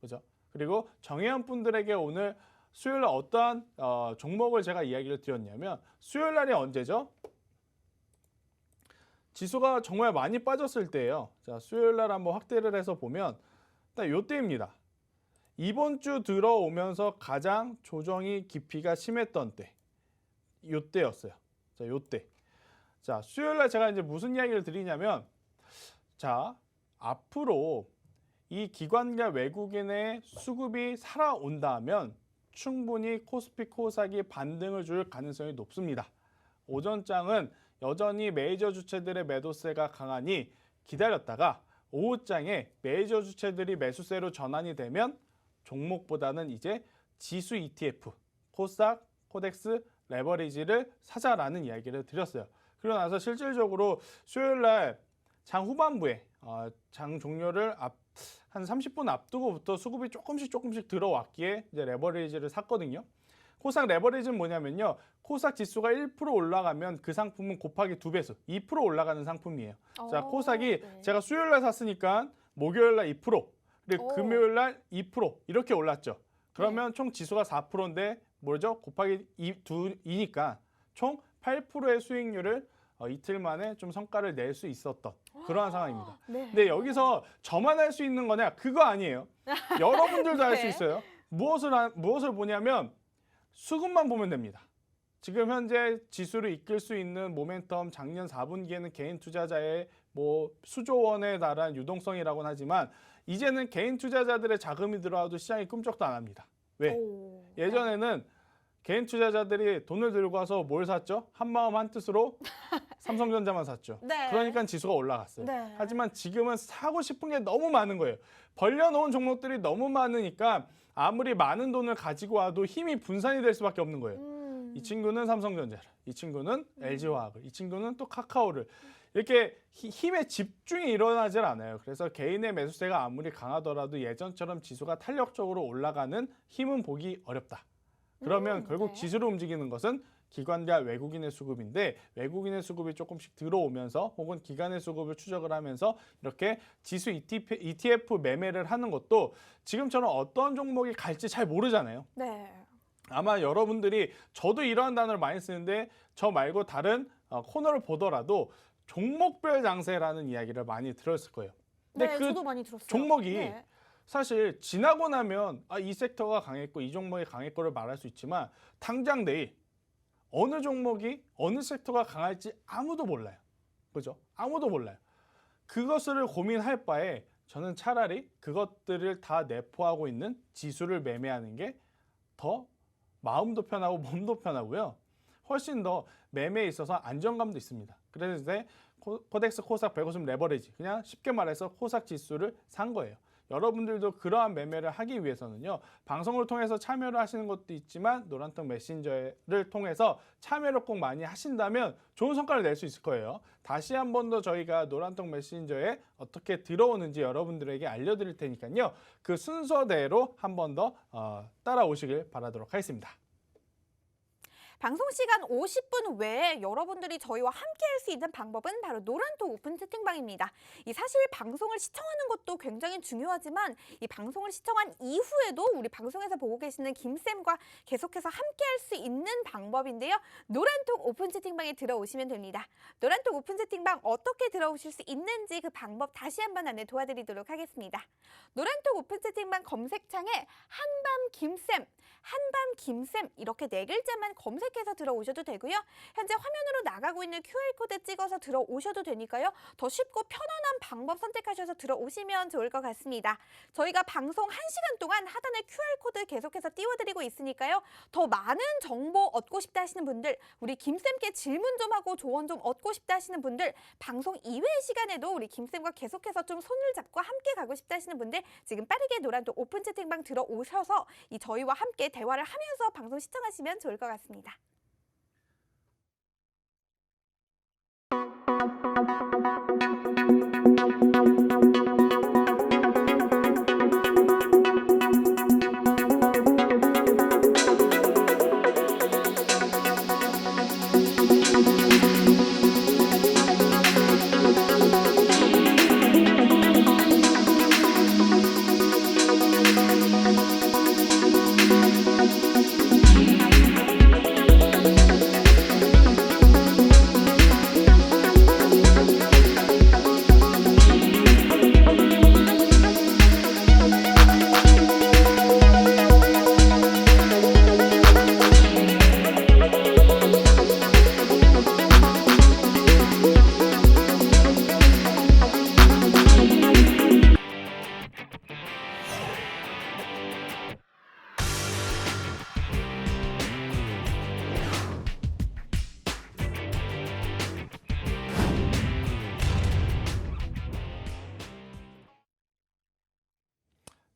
그죠? 그리고 정혜연 분들에게 오늘 수요일날 어떠한 종목을 제가 이야기를 드렸냐면 수요일날이 언제죠? 지수가 정말 많이 빠졌을 때예요. 자, 수요일날 한번 확대를 해서 보면 딱 이때입니다. 이번 주 들어오면서 가장 조정이 깊이가 심했던 때, 이때였어요. 자, 이때. 자, 수요일날 제가 이제 무슨 이야기를 드리냐면, 자, 앞으로 이 기관과 외국인의 수급이 살아온다면 충분히 코스피 코스닥이 반등을 줄 가능성이 높습니다. 오전장은 여전히 메이저 주체들의 매도세가 강하니 기다렸다가 오후장에 메이저 주체들이 매수세로 전환이 되면 종목보다는 이제 지수 ETF, 코스닥, 코덱스, 레버리지를 사자라는 이야기를 드렸어요. 그러고 나서 실질적으로 수요일날 장 후반부에 장 종료를 한 30분 앞두고부터 수급이 조금씩 들어왔기에 이제 레버리지를 샀거든요. 코스닥 레버리지는 뭐냐면요. 코스닥 지수가 1% 올라가면 그 상품은 곱하기 2배수, 2% 올라가는 상품이에요. 자, 코스닥이 네. 제가 수요일날 샀으니까 목요일날 2%, 그리고 오. 금요일날 2% 이렇게 올랐죠. 그러면 총 지수가 4%인데 뭐죠? 곱하기 2니까 총 8%의 수익률을 이틀 만에 좀 성과를 낼 수 있었던 그러한 상황입니다. 네. 근데 여기서 저만 할 수 있는 거냐? 그거 아니에요. 여러분들도 할 수 네. 있어요. 무엇을 보냐면 수급만 보면 됩니다. 지금 현재 지수를 이끌 수 있는 모멘텀, 작년 4분기에는 개인 투자자의 뭐 수조 원에 달한 유동성이라고는 하지만 이제는 개인 투자자들의 자금이 들어와도 시장이 꿈쩍도 안 합니다. 왜? 오. 예전에는 개인 투자자들이 돈을 들고 와서 뭘 샀죠? 한마음 한뜻으로 삼성전자만 샀죠. 네. 그러니까 지수가 올라갔어요. 네. 하지만 지금은 사고 싶은 게 너무 많은 거예요. 벌려놓은 종목들이 너무 많으니까 아무리 많은 돈을 가지고 와도 힘이 분산이 될 수밖에 없는 거예요. 이 친구는 삼성전자를, 이 친구는 LG화학을, 이 친구는 또 카카오를 이렇게 힘의 집중이 일어나질 않아요. 그래서 개인의 매수세가 아무리 강하더라도 예전처럼 지수가 탄력적으로 올라가는 힘은 보기 어렵다. 그러면 결국 네. 지수를 움직이는 것은 기관과 외국인의 수급인데 외국인의 수급이 조금씩 들어오면서 혹은 기관의 수급을 추적을 하면서 이렇게 지수 ETF 매매를 하는 것도 지금처럼 어떤 종목이 갈지 잘 모르잖아요. 네. 아마 여러분들이 저도 이러한 단어를 많이 쓰는데 저 말고 다른 코너를 보더라도 종목별 장세라는 이야기를 많이 들었을 거예요. 근데 네, 그 저도 많이 들었어요. 종목이 네. 사실 지나고 나면 이 섹터가 강했고 이 종목이 강했고를 말할 수 있지만 당장 내일 어느 종목이 어느 섹터가 강할지 아무도 몰라요. 그죠? 아무도 몰라요. 그것을 고민할 바에 저는 차라리 그것들을 다 내포하고 있는 지수를 매매하는 게 더 마음도 편하고 몸도 편하고요. 훨씬 더 매매에 있어서 안정감도 있습니다. 그래서 이제 코덱스, 코스닥, 150 레버리지 그냥 쉽게 말해서 코스닥 지수를 산 거예요. 여러분들도 그러한 매매를 하기 위해서는요. 방송을 통해서 참여를 하시는 것도 있지만 노란톡 메신저를 통해서 참여를 꼭 많이 하신다면 좋은 성과를 낼 수 있을 거예요. 다시 한 번 더 저희가 노란톡 메신저에 어떻게 들어오는지 여러분들에게 알려드릴 테니까요. 그 순서대로 한 번 더 따라오시길 바라도록 하겠습니다. 방송 시간 50분 외에 여러분들이 저희와 함께 할 수 있는 방법은 바로 노란톡 오픈 채팅방입니다. 이 사실 방송을 시청하는 것도 굉장히 중요하지만 이 방송을 시청한 이후에도 우리 방송에서 보고 계시는 김쌤과 계속해서 함께 할 수 있는 방법인데요. 노란톡 오픈 채팅방에 들어오시면 됩니다. 노란톡 오픈 채팅방 어떻게 들어오실 수 있는지 그 방법 다시 한번 안내 도와드리도록 하겠습니다. 노란톡 오픈 채팅방 검색창에 한밤김쌤, 한밤김쌤 이렇게 4글자만 검색해서 들어오셔도 되고요. 현재 화면으로 나가고 있는 QR코드 찍어서 들어오셔도 되니까요. 더 쉽고 편안한 방법 선택하셔서 들어오시면 좋을 것 같습니다. 저희가 방송 1시간 동안 하단에 QR코드 계속해서 띄워드리고 있으니까요. 더 많은 정보 얻고 싶다 하시는 분들, 우리 김쌤께 질문 좀 하고 조언 좀 얻고 싶다 하시는 분들, 방송 이외의 시간에도 우리 김쌤과 계속해서 좀 손을 잡고 함께 가고 싶다 하시는 분들 지금 빠르게 노란톡 오픈 채팅방 들어오셔서 이 저희와 함께 대화를 하면서 방송 시청하시면 좋을 것 같습니다.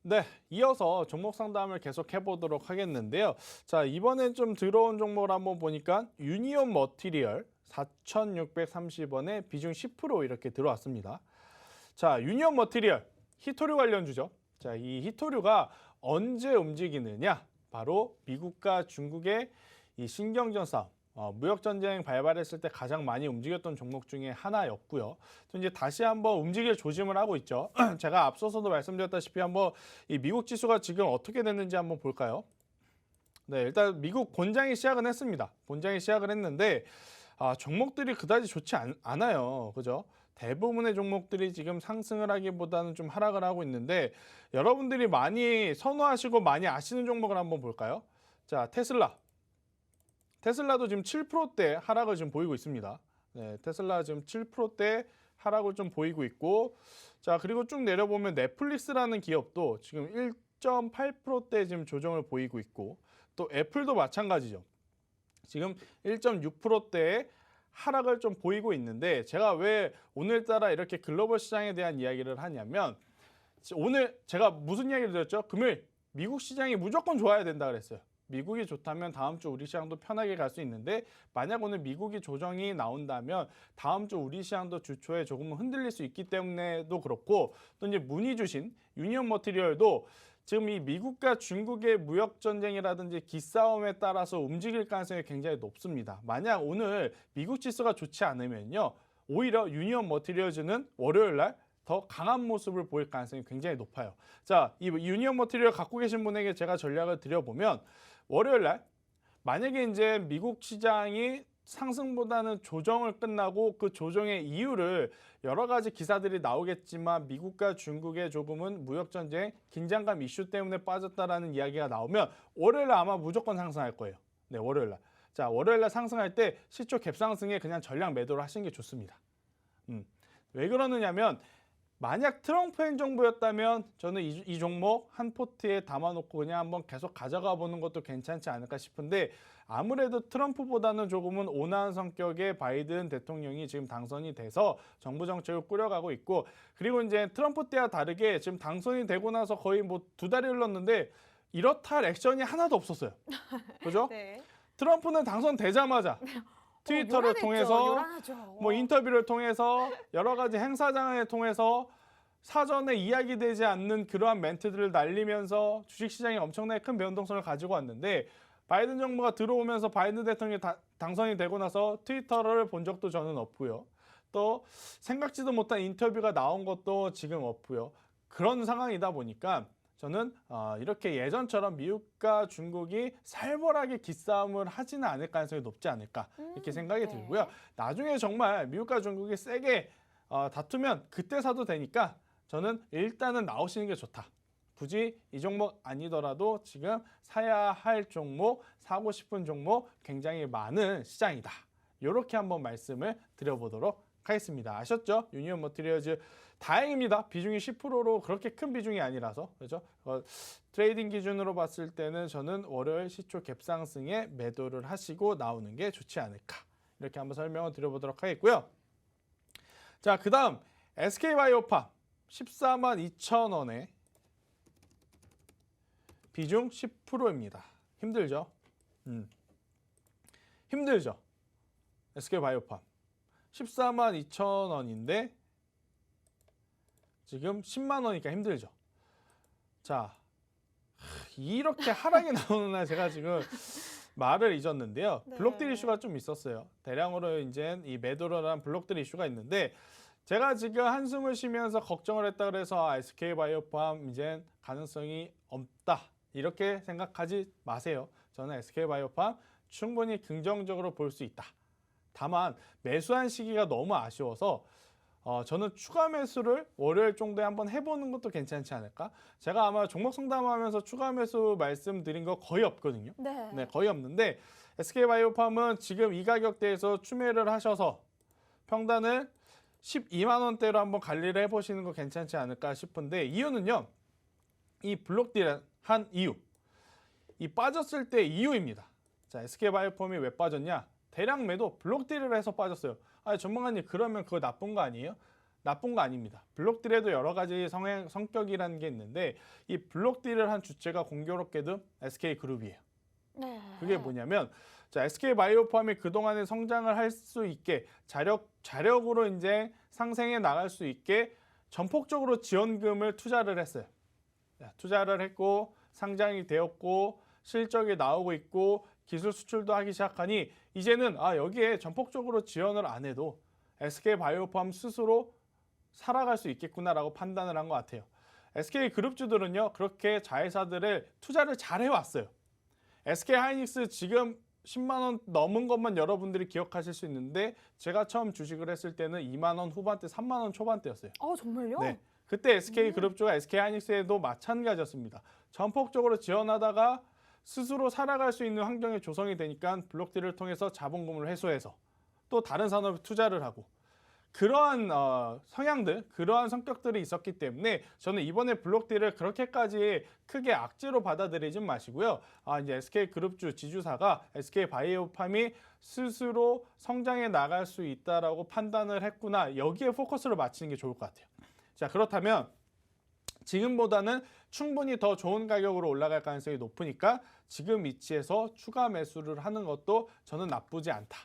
네, 이어서 종목 상담을 계속 해보도록 하겠는데요. 자, 이번엔 좀 들어온 종목을 한번 보니까 유니온 머티리얼 4,630원에 비중 10% 이렇게 들어왔습니다. 자, 유니온 머티리얼 히토류 관련주죠. 자, 이 히토류가 언제 움직이느냐? 바로 미국과 중국의 이 신경전 싸움, 무역전쟁 발발했을 때 가장 많이 움직였던 종목 중에 하나였고요. 또 이제 다시 한번 움직일 조짐을 하고 있죠. 제가 앞서서도 말씀드렸다시피 한번 이 미국 지수가 지금 어떻게 됐는지 한번 볼까요? 네, 일단 미국 본장이 시작은 했습니다. 본장이 시작을 했는데 종목들이 그다지 좋지 않아요. 그죠? 대부분의 종목들이 지금 상승을 하기보다는 좀 하락을 하고 있는데 여러분들이 많이 선호하시고 많이 아시는 종목을 한번 볼까요? 자, 테슬라도 지금 7%대 하락을 좀 보이고 있습니다. 네, 테슬라 지금 7%대 하락을 좀 보이고 있고, 자, 그리고 쭉 내려보면 넷플릭스라는 기업도 지금 1.8%대 지금 조정을 보이고 있고, 또 애플도 마찬가지죠. 지금 1.6%대의 하락을 좀 보이고 있는데, 제가 왜 오늘따라 이렇게 글로벌 시장에 대한 이야기를 하냐면, 오늘 제가 무슨 이야기를 드렸죠? 금요일 미국 시장이 무조건 좋아야 된다 그랬어요. 미국이 좋다면 다음 주 우리 시장도 편하게 갈 수 있는데 만약 오늘 미국이 조정이 나온다면 다음 주 우리 시장도 주초에 조금은 흔들릴 수 있기 때문에도 그렇고, 또 이제 문의 주신 유니온 머티리얼도 지금 이 미국과 중국의 무역 전쟁이라든지 기싸움에 따라서 움직일 가능성이 굉장히 높습니다. 만약 오늘 미국 지수가 좋지 않으면요, 오히려 유니온 머티리얼즈는 월요일 날 더 강한 모습을 보일 가능성이 굉장히 높아요. 자, 이 유니온 머티리얼 갖고 계신 분에게 제가 전략을 드려보면 월요일 날 만약에 이제 미국 시장이 상승보다는 조정을 끝나고 그 조정의 이유를 여러 가지 기사들이 나오겠지만 미국과 중국의 조금은 무역전쟁, 긴장감 이슈 때문에 빠졌다라는 이야기가 나오면 월요일에 아마 무조건 상승할 거예요. 네, 월요일날. 자, 월요일날 상승할 때 시초 갭상승에 그냥 전량 매도를 하시는 게 좋습니다. 왜 그러느냐면 만약 트럼프 행정부였다면 저는 이 종목 한 포트에 담아놓고 그냥 한번 계속 가져가 보는 것도 괜찮지 않을까 싶은데 아무래도 트럼프보다는 조금은 온화한 성격의 바이든 대통령이 지금 당선이 돼서 정부 정책을 꾸려가고 있고 그리고 이제 트럼프 때와 다르게 지금 당선이 되고 나서 거의 뭐 2달이 흘렀는데 이렇다 할 액션이 하나도 없었어요. 그죠? 네. 트럼프는 당선되자마자 트위터를 요란했죠. 통해서 요란하죠. 뭐 인터뷰를 통해서 여러 가지 행사장을 통해서 사전에 이야기되지 않는 그러한 멘트들을 날리면서 주식시장에 엄청나게 큰 변동성을 가지고 왔는데 바이든 정부가 들어오면서 바이든 대통령이 당선이 되고 나서 트위터를 본 적도 저는 없고요. 또 생각지도 못한 인터뷰가 나온 것도 지금 없고요. 그런 상황이다 보니까 저는 이렇게 예전처럼 미국과 중국이 살벌하게 기싸움을 하지는 않을 가능성이 높지 않을까 이렇게 생각이 네. 들고요. 나중에 정말 미국과 중국이 세게 다투면 그때 사도 되니까 저는 일단은 나오시는 게 좋다. 굳이 이 종목 아니더라도 지금 사야 할 종목, 사고 싶은 종목 굉장히 많은 시장이다. 이렇게 한번 말씀을 드려보도록 하겠습니다. 아셨죠? 유니온 머티리얼즈 다행입니다. 비중이 10%로 그렇게 큰 비중이 아니라서 그렇죠? 트레이딩 기준으로 봤을 때는 저는 월요일 시초 갭상승에 매도를 하시고 나오는 게 좋지 않을까 이렇게 한번 설명을 드려보도록 하겠고요. 자, 그다음 SK바이오팜 142,000원에 비중 10%입니다. 힘들죠? 힘들죠? SK바이오팜 142,000원인데 지금 10만 원이니까 힘들죠. 자, 이렇게 하락이 나오는 날 제가 지금 말을 잊었는데요. 네. 블록딜 이슈가 좀 있었어요. 대량으로 이제 이 매도를 한 블록딜 이슈가 있는데 제가 지금 한숨을 쉬면서 걱정을 했다 그래서 SK바이오팜 이제 가능성이 없다. 이렇게 생각하지 마세요. 저는 SK바이오팜 충분히 긍정적으로 볼 수 있다. 다만 매수한 시기가 너무 아쉬워서 저는 추가 매수를 월요일 정도에 한번 해보는 것도 괜찮지 않을까? 제가 아마 종목 상담하면서 추가 매수 말씀드린 거 거의 없거든요. 네. 네, 거의 없는데 SK바이오팜은 지금 이 가격대에서 추매를 하셔서 평단을 12만 원대로 한번 관리를 해보시는 거 괜찮지 않을까 싶은데 이유는요. 이 블록딜 한 이유, 이 빠졌을 때 이유입니다. 자, SK바이오팜이 왜 빠졌냐? 대량 매도 블록딜을 해서 빠졌어요. 아니, 전문가님 그러면 그거 나쁜 거 아니에요? 나쁜 거 아닙니다. 블록딜에도 여러 가지 성격이라는 게 있는데 이 블록딜을 한 주체가 공교롭게도 SK그룹이에요. 네. 그게 뭐냐면 자, SK바이오팜이 그동안에 성장을 할 수 있게 자력으로 이제 상생해 나갈 수 있게 전폭적으로 지원금을 투자를 했어요. 자, 투자를 했고 상장이 되었고 실적이 나오고 있고 기술 수출도 하기 시작하니 이제는 여기에 전폭적으로 지원을 안 해도 SK바이오팜 스스로 살아갈 수 있겠구나라고 판단을 한 것 같아요. SK그룹주들은요. 그렇게 자회사들을 투자를 잘 해왔어요. SK하이닉스 지금 10만 원 넘은 것만 여러분들이 기억하실 수 있는데 제가 처음 주식을 했을 때는 2만 원 후반대, 3만 원 초반대였어요. 정말요? 네. 그때 SK그룹주가 SK하이닉스에도 마찬가지였습니다. 전폭적으로 지원하다가 스스로 살아갈 수 있는 환경이 조성이 되니까 블록딜을 통해서 자본금을 회수해서 또 다른 산업에 투자를 하고 그러한 성향들, 그러한 성격들이 있었기 때문에 저는 이번에 블록딜을 그렇게까지 크게 악재로 받아들이진 마시고요. 이제 SK그룹주 지주사가 SK바이오팜이 스스로 성장해 나갈 수 있다라고 판단을 했구나. 여기에 포커스를 맞추는 게 좋을 것 같아요. 자, 그렇다면 지금보다는 충분히 더 좋은 가격으로 올라갈 가능성이 높으니까 지금 위치에서 추가 매수를 하는 것도 저는 나쁘지 않다.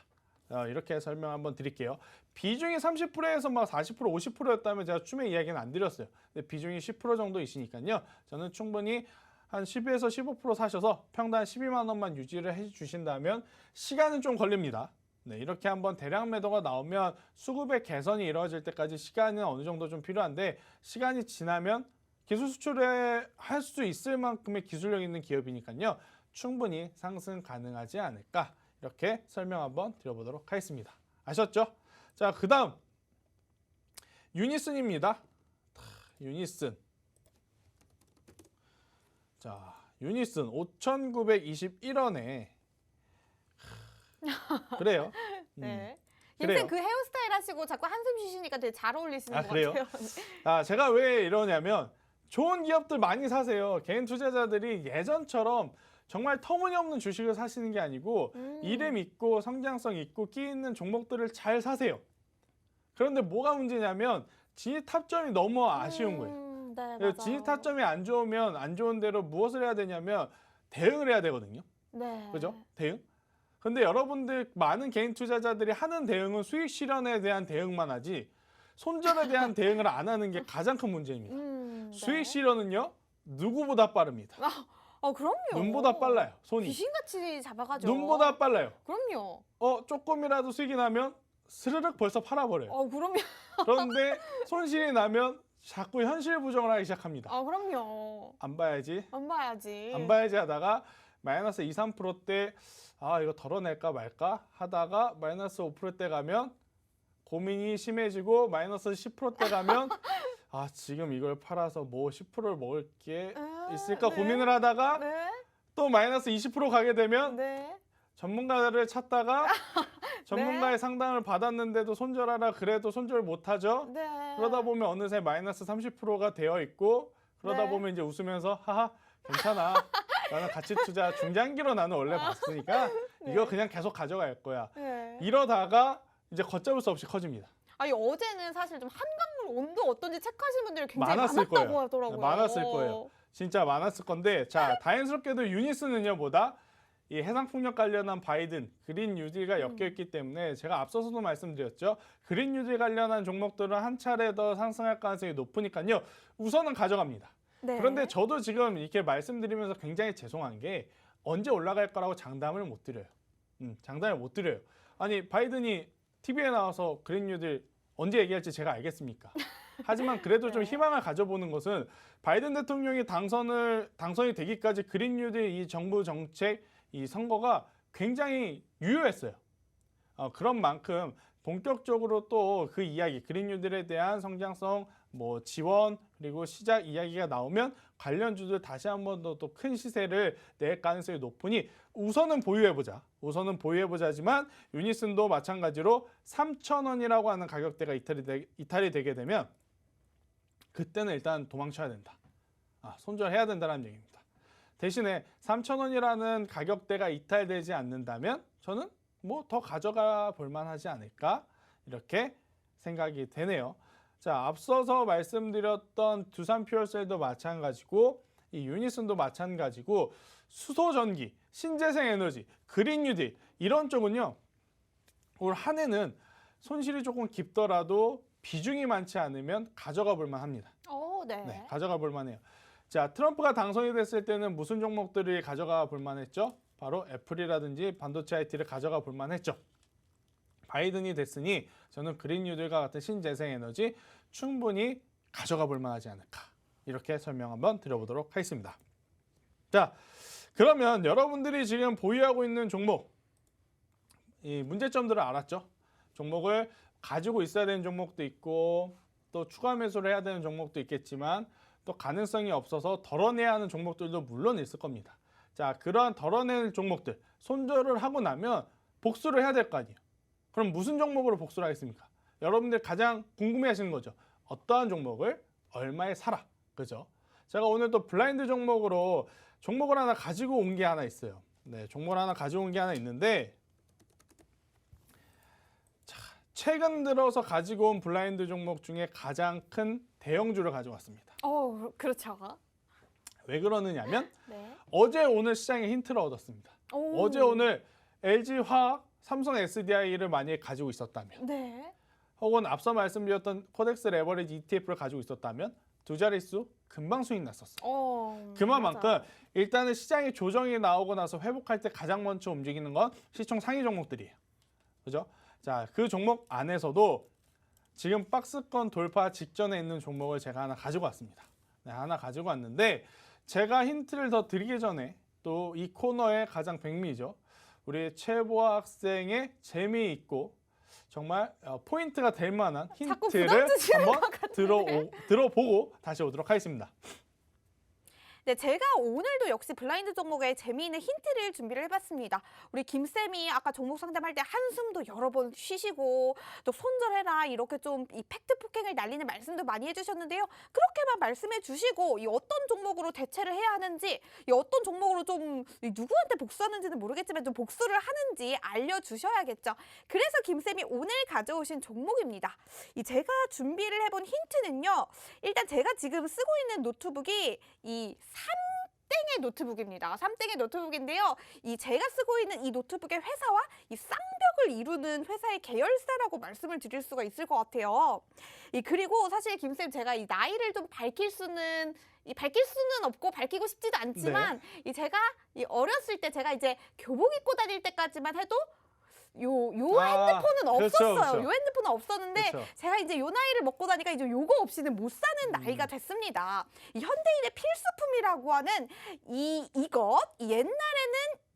이렇게 설명 한번 드릴게요. 비중이 30%에서 막 40%, 50%였다면 제가 추매 이야기는 안 드렸어요. 근데 비중이 10% 정도이시니까요. 저는 충분히 한 10에서 15% 사셔서 평단 12만 원만 유지를 해주신다면 시간은 좀 걸립니다. 네, 이렇게 한번 대량 매도가 나오면 수급의 개선이 이루어질 때까지 시간은 어느 정도 좀 필요한데 시간이 지나면 기술 수출을 할 수 있을 만큼의 기술력 있는 기업이니까요. 충분히 상승 가능하지 않을까 이렇게 설명 한번 드려보도록 하겠습니다. 아셨죠? 자, 그 다음 유니슨입니다. 유니슨. 자, 유니슨 5,921원에 그래요. 네. 그래요. 김쌤 그 헤어스타일 하시고 자꾸 한숨 쉬시니까 되게 잘 어울리시는 아, 것 그래요? 같아요. 아, 제가 왜 이러냐면 좋은 기업들 많이 사세요. 개인 투자자들이 예전처럼 정말 터무니없는 주식을 사시는 게 아니고 이름 있고 성장성 있고 끼 있는 종목들을 잘 사세요. 그런데 뭐가 문제냐면 진입 타점이 너무 아쉬운 거예요. 네, 그래서 진입 타점이 안 좋으면 안 좋은 대로 무엇을 해야 되냐면 대응을 해야 되거든요. 네. 그죠? 대응? 근데 여러분들 많은 개인 투자자들이 하는 대응은 수익 실현에 대한 대응만 하지 손절에 대한 대응을 안 하는 게 가장 큰 문제입니다. 네. 수익 실현은요 누구보다 빠릅니다. 그럼요. 눈보다 빨라요. 손이 귀신같이 잡아가죠. 눈보다 빨라요. 그럼요. 조금이라도 수익이 나면 스르륵 벌써 팔아버려요. 그럼요. 그런데 손실이 나면 자꾸 현실 부정을 하기 시작합니다. 그럼요. 안 봐야지. 안 봐야지. 안 봐야지 하다가 마이너스 2, 3%대 이거 덜어낼까 말까 하다가 마이너스 5%대 가면 고민이 심해지고 마이너스 10%대 가면 지금 이걸 팔아서 뭐 10%를 먹을 게 있을까 네. 고민을 하다가 네. 또 마이너스 20% 가게 되면 네. 전문가를 찾다가 전문가의 상담을 받았는데도 손절하라 그래도 손절 못하죠. 네. 그러다 보면 어느새 마이너스 30%가 되어 있고 그러다 네. 보면 이제 웃으면서 하하 괜찮아. 나는 가치 투자 중장기로 나는 원래 봤으니까 이거 그냥 계속 가져갈 거야. 네. 이러다가 이제 걷잡을 수 없이 커집니다. 아니 어제는 사실 좀 한강물 온도 어떤지 체크하신 분들이 굉장히 많았을 많았다고 거예요. 하더라고요. 많았을 거예요. 진짜 많았을 건데 자 다행스럽게도 유니스는요 보다 이 해상풍력 관련한 바이든 그린 뉴딜과 엮여 있기 때문에 제가 앞서서도 말씀드렸죠. 그린 뉴딜 관련한 종목들은 한 차례 더 상승할 가능성이 높으니까요. 우선은 가져갑니다. 네. 그런데 저도 지금 이렇게 말씀드리면서 굉장히 죄송한 게 언제 올라갈 거라고 장담을 못 드려요. 장담을 못 드려요. 아니 바이든이 TV에 나와서 그린 뉴딜 언제 얘기할지 제가 알겠습니까? 하지만 그래도 좀 희망을 가져보는 것은 바이든 대통령이 당선이 되기까지 그린 뉴딜 이 정부 정책 이 선거가 굉장히 유효했어요. 그런 만큼 본격적으로 또 그 이야기 그린 뉴딜에 대한 성장성 뭐 지원 그리고 시작 이야기가 나오면 관련주들 다시 한 번 더 또 큰 시세를 낼 가능성이 높으니 우선은 보유해보자. 우선은 보유해보자지만 유니슨도 마찬가지로 3,000원이라고 하는 가격대가 이탈이 되게 되면 그때는 일단 도망쳐야 된다. 손절해야 된다는 얘기입니다. 대신에 3,000원이라는 가격대가 이탈되지 않는다면 저는 뭐 더 가져가 볼 만하지 않을까 이렇게 생각이 되네요. 자, 앞서서 말씀드렸던 두산퓨얼셀도 마찬가지고 이 유니슨도 마찬가지고 수소전기, 신재생에너지, 그린뉴딜 이런 쪽은요. 올 한 해는 손실이 조금 깊더라도 비중이 많지 않으면 가져가 볼 만합니다. 네. 네, 가져가 볼 만해요. 자, 트럼프가 당선이 됐을 때는 무슨 종목들이 가져가 볼 만했죠? 바로 애플이라든지 반도체 IT를 가져가 볼 만했죠. 바이든이 됐으니 저는 그린뉴딜과 같은 신재생에너지 충분히 가져가 볼 만하지 않을까 이렇게 설명 한번 드려보도록 하겠습니다. 자, 그러면 여러분들이 지금 보유하고 있는 종목 이 문제점들을 알았죠? 종목을 가지고 있어야 되는 종목도 있고 또 추가 매수를 해야 되는 종목도 있겠지만 또 가능성이 없어서 덜어내야 하는 종목들도 물론 있을 겁니다. 자, 그러한 덜어낼 종목들 손절을 하고 나면 복수를 해야 될 거 아니에요. 그럼 무슨 종목으로 복수를 하겠습니까? 여러분들 가장 궁금해하시는 거죠. 어떠한 종목을 얼마에 사라, 그죠? 제가 오늘 또 블라인드 종목으로 종목을 하나 가지고 온 게 하나 있어요. 네, 종목을 하나 가지고 온 게 하나 있는데 자, 최근 들어서 가지고 온 블라인드 종목 중에 가장 큰 대형주를 가져왔습니다. 그렇죠. 왜 그러느냐면 네. 어제 오늘 시장에 힌트를 얻었습니다. 어제 오늘 LG화학, 삼성 SDI를 만약에 가지고 있었다면 네. 혹은 앞서 말씀드렸던 코덱스 레버리지 ETF를 가지고 있었다면 두 자릿수 금방 수익 났었어요. 그만큼 맞아. 일단은 시장에 조정이 나오고 나서 회복할 때 가장 먼저 움직이는 건 시총 상위 종목들이에요. 그죠? 자, 그 종목 안에서도 지금 박스권 돌파 직전에 있는 종목을 제가 하나 가지고 왔습니다. 네, 하나 가지고 왔는데 제가 힌트를 더 드리기 전에 또 이 코너의 가장 백미죠. 우리 최보아 학생의 재미있고 정말 포인트가 될 만한 자꾸 힌트를 부담 주시는 한번 것 같은데. 들어보고 다시 오도록 하겠습니다. 네, 제가 오늘도 역시 블라인드 종목에 재미있는 힌트를 준비를 해봤습니다. 우리 김쌤이 아까 종목 상담할 때 한숨도 여러 번 쉬시고 또 손절해라 이렇게 좀 이 팩트 폭행을 날리는 말씀도 많이 해주셨는데요. 그렇게만 말씀해 주시고 이 어떤 종목으로 대체를 해야 하는지 이 어떤 종목으로 좀 누구한테 복수하는지는 모르겠지만 좀 복수를 하는지 알려주셔야겠죠. 그래서 김쌤이 오늘 가져오신 종목입니다. 이 제가 준비를 해본 힌트는요. 일단 제가 지금 쓰고 있는 노트북이 이 3땡의 노트북입니다. 3땡의 노트북인데요. 이 제가 쓰고 있는 이 노트북의 회사와 이 쌍벽을 이루는 회사의 계열사라고 말씀을 드릴 수가 있을 것 같아요. 그리고 사실 김쌤 제가 이 나이를 좀 밝힐 수는 없고 밝히고 싶지도 않지만 이 제가 이 어렸을 때 제가 이제 교복 입고 다닐 때까지만 해도 요 핸드폰은 없었어요. 그렇죠. 요 핸드폰은 없었는데 그렇죠. 제가 이제 요 나이를 먹고 나니까 이제 요거 없이는 못 사는 나이가 됐습니다. 이 현대인의 필수품이라고 하는 이것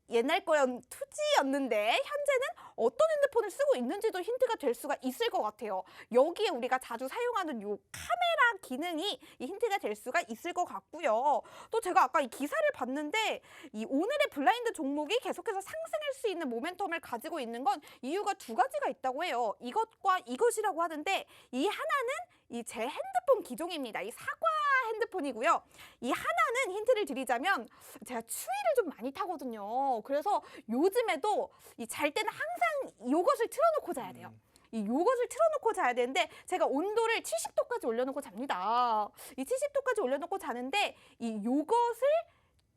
옛날 거였 투지였는데 현재는 어떤 핸드폰을 쓰고 있는지도 힌트가 될 수가 있을 것 같아요. 여기에 우리가 자주 사용하는 요 카메라 기능이 이 힌트가 될 수가 있을 것 같고요. 또 제가 아까 이 기사를 봤는데 이 오늘의 블라인드 종목이 계속해서 상승할 수 있는 모멘텀을 가지고 있는 건 이유가 두 가지가 있다고 해요. 이것과 이것이라고 하는데 이 하나는 이 제 핸드폰 기종입니다. 이 사과 핸드폰이고요. 이 하나는 힌트를 드리자면 제가 추위를 좀 많이 타거든요. 그래서 요즘에도 이 잘 때는 항상 요것을 틀어놓고 자야 돼요. 이 요것을 틀어놓고 자야 되는데 제가 온도를 70도까지 올려놓고 잡니다. 이 70도까지 올려놓고 자는데 이 요것을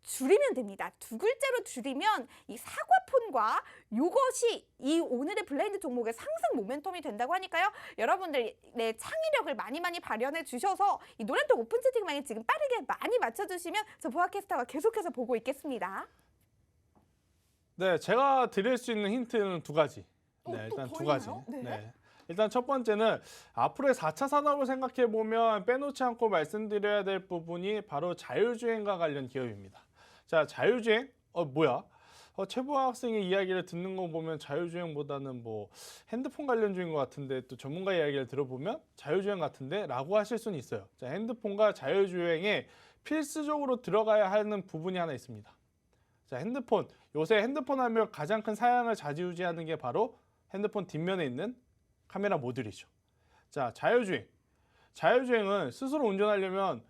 줄이면 됩니다. 두 글자로 줄이면 이 사과폰과 요것이 이 오늘의 블라인드 종목의 상승 모멘텀이 된다고 하니까요. 여러분들 내 창의력을 많이 발현해 주셔서 이 노란톡 오픈 채팅방에 지금 빠르게 많이 맞춰주시면 저 보아캐스터가 계속해서 보고 있겠습니다. 네, 제가 드릴 수 있는 힌트는 두 가지. 네, 또 일단 더 두 가지. 있나요? 네. 네. 일단 첫 번째는 앞으로의 4차 산업을 생각해 보면 빼놓지 않고 말씀드려야 될 부분이 바로 자율주행과 관련 기업입니다. 자, 자율주행? 뭐야? 최보아 학생의 이야기를 듣는 거 보면 자율주행보다는 뭐 핸드폰 관련주인 것 같은데 또 전문가 이야기를 들어보면 자율주행 같은데 라고 하실 수는 있어요. 자, 핸드폰과 자율주행에 필수적으로 들어가야 하는 부분이 하나 있습니다. 자, 핸드폰. 요새 핸드폰 하면 가장 큰 사양을 좌지우지하는 게 바로 핸드폰 뒷면에 있는 카메라 모듈이죠. 자, 자율주행. 자율주행은 스스로 운전하려면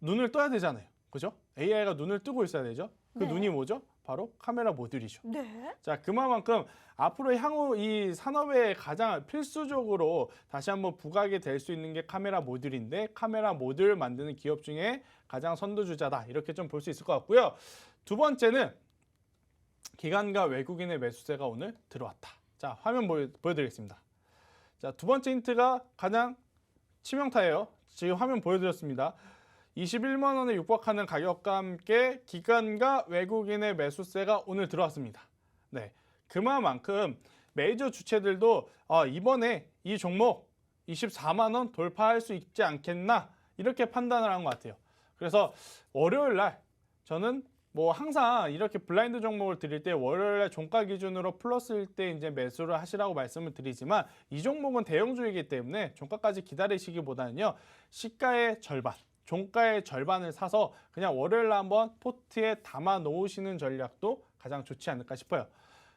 눈을 떠야 되잖아요. 그죠? AI가 눈을 뜨고 있어야 되죠. 그 네. 눈이 뭐죠? 바로 카메라 모듈이죠. 네. 자, 그만큼 앞으로 향후 이 산업에 가장 필수적으로 다시 한번 부각이 될 수 있는 게 카메라 모듈인데 카메라 모듈 만드는 기업 중에 가장 선두주자다. 이렇게 좀 볼 수 있을 것 같고요. 두 번째는 기관과 외국인의 매수세가 오늘 들어왔다. 자, 화면 보여드리겠습니다. 자, 두 번째 힌트가 가장 치명타예요. 지금 화면 보여드렸습니다. 21만 원에 육박하는 가격과 함께 기관과 외국인의 매수세가 오늘 들어왔습니다. 네, 그만큼 메이저 주체들도 이번에 이 종목 24만 원 돌파할 수 있지 않겠나 이렇게 판단을 한 것 같아요. 그래서 월요일 날 저는 뭐 항상 이렇게 블라인드 종목을 드릴 때 월요일에 종가 기준으로 플러스일 때 이제 매수를 하시라고 말씀을 드리지만 이 종목은 대형주이기 때문에 종가까지 기다리시기보다는요 시가의 절반, 종가의 절반을 사서 그냥 월요일날 한번 포트에 담아 놓으시는 전략도 가장 좋지 않을까 싶어요.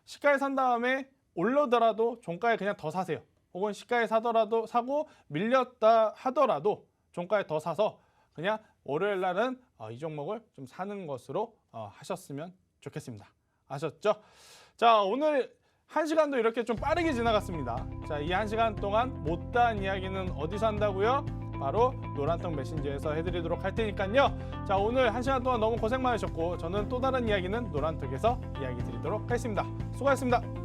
시가에 산 다음에 올라더라도 종가에 그냥 더 사세요. 혹은 시가에 사더라도 사고 밀렸다 하더라도 종가에 더 사서 그냥 월요일 날은 이 종목을 좀 사는 것으로 하셨으면 좋겠습니다. 아셨죠? 자, 오늘 1시간도 이렇게 좀 빠르게 지나갔습니다. 자, 이 1시간 동안 못다한 이야기는 어디서 한다고요? 바로 노란톡 메신저에서 해드리도록 할 테니까요. 자, 오늘 1시간 동안 너무 고생 많으셨고 저는 또 다른 이야기는 노란톡에서 이야기 드리도록 하겠습니다. 수고하셨습니다.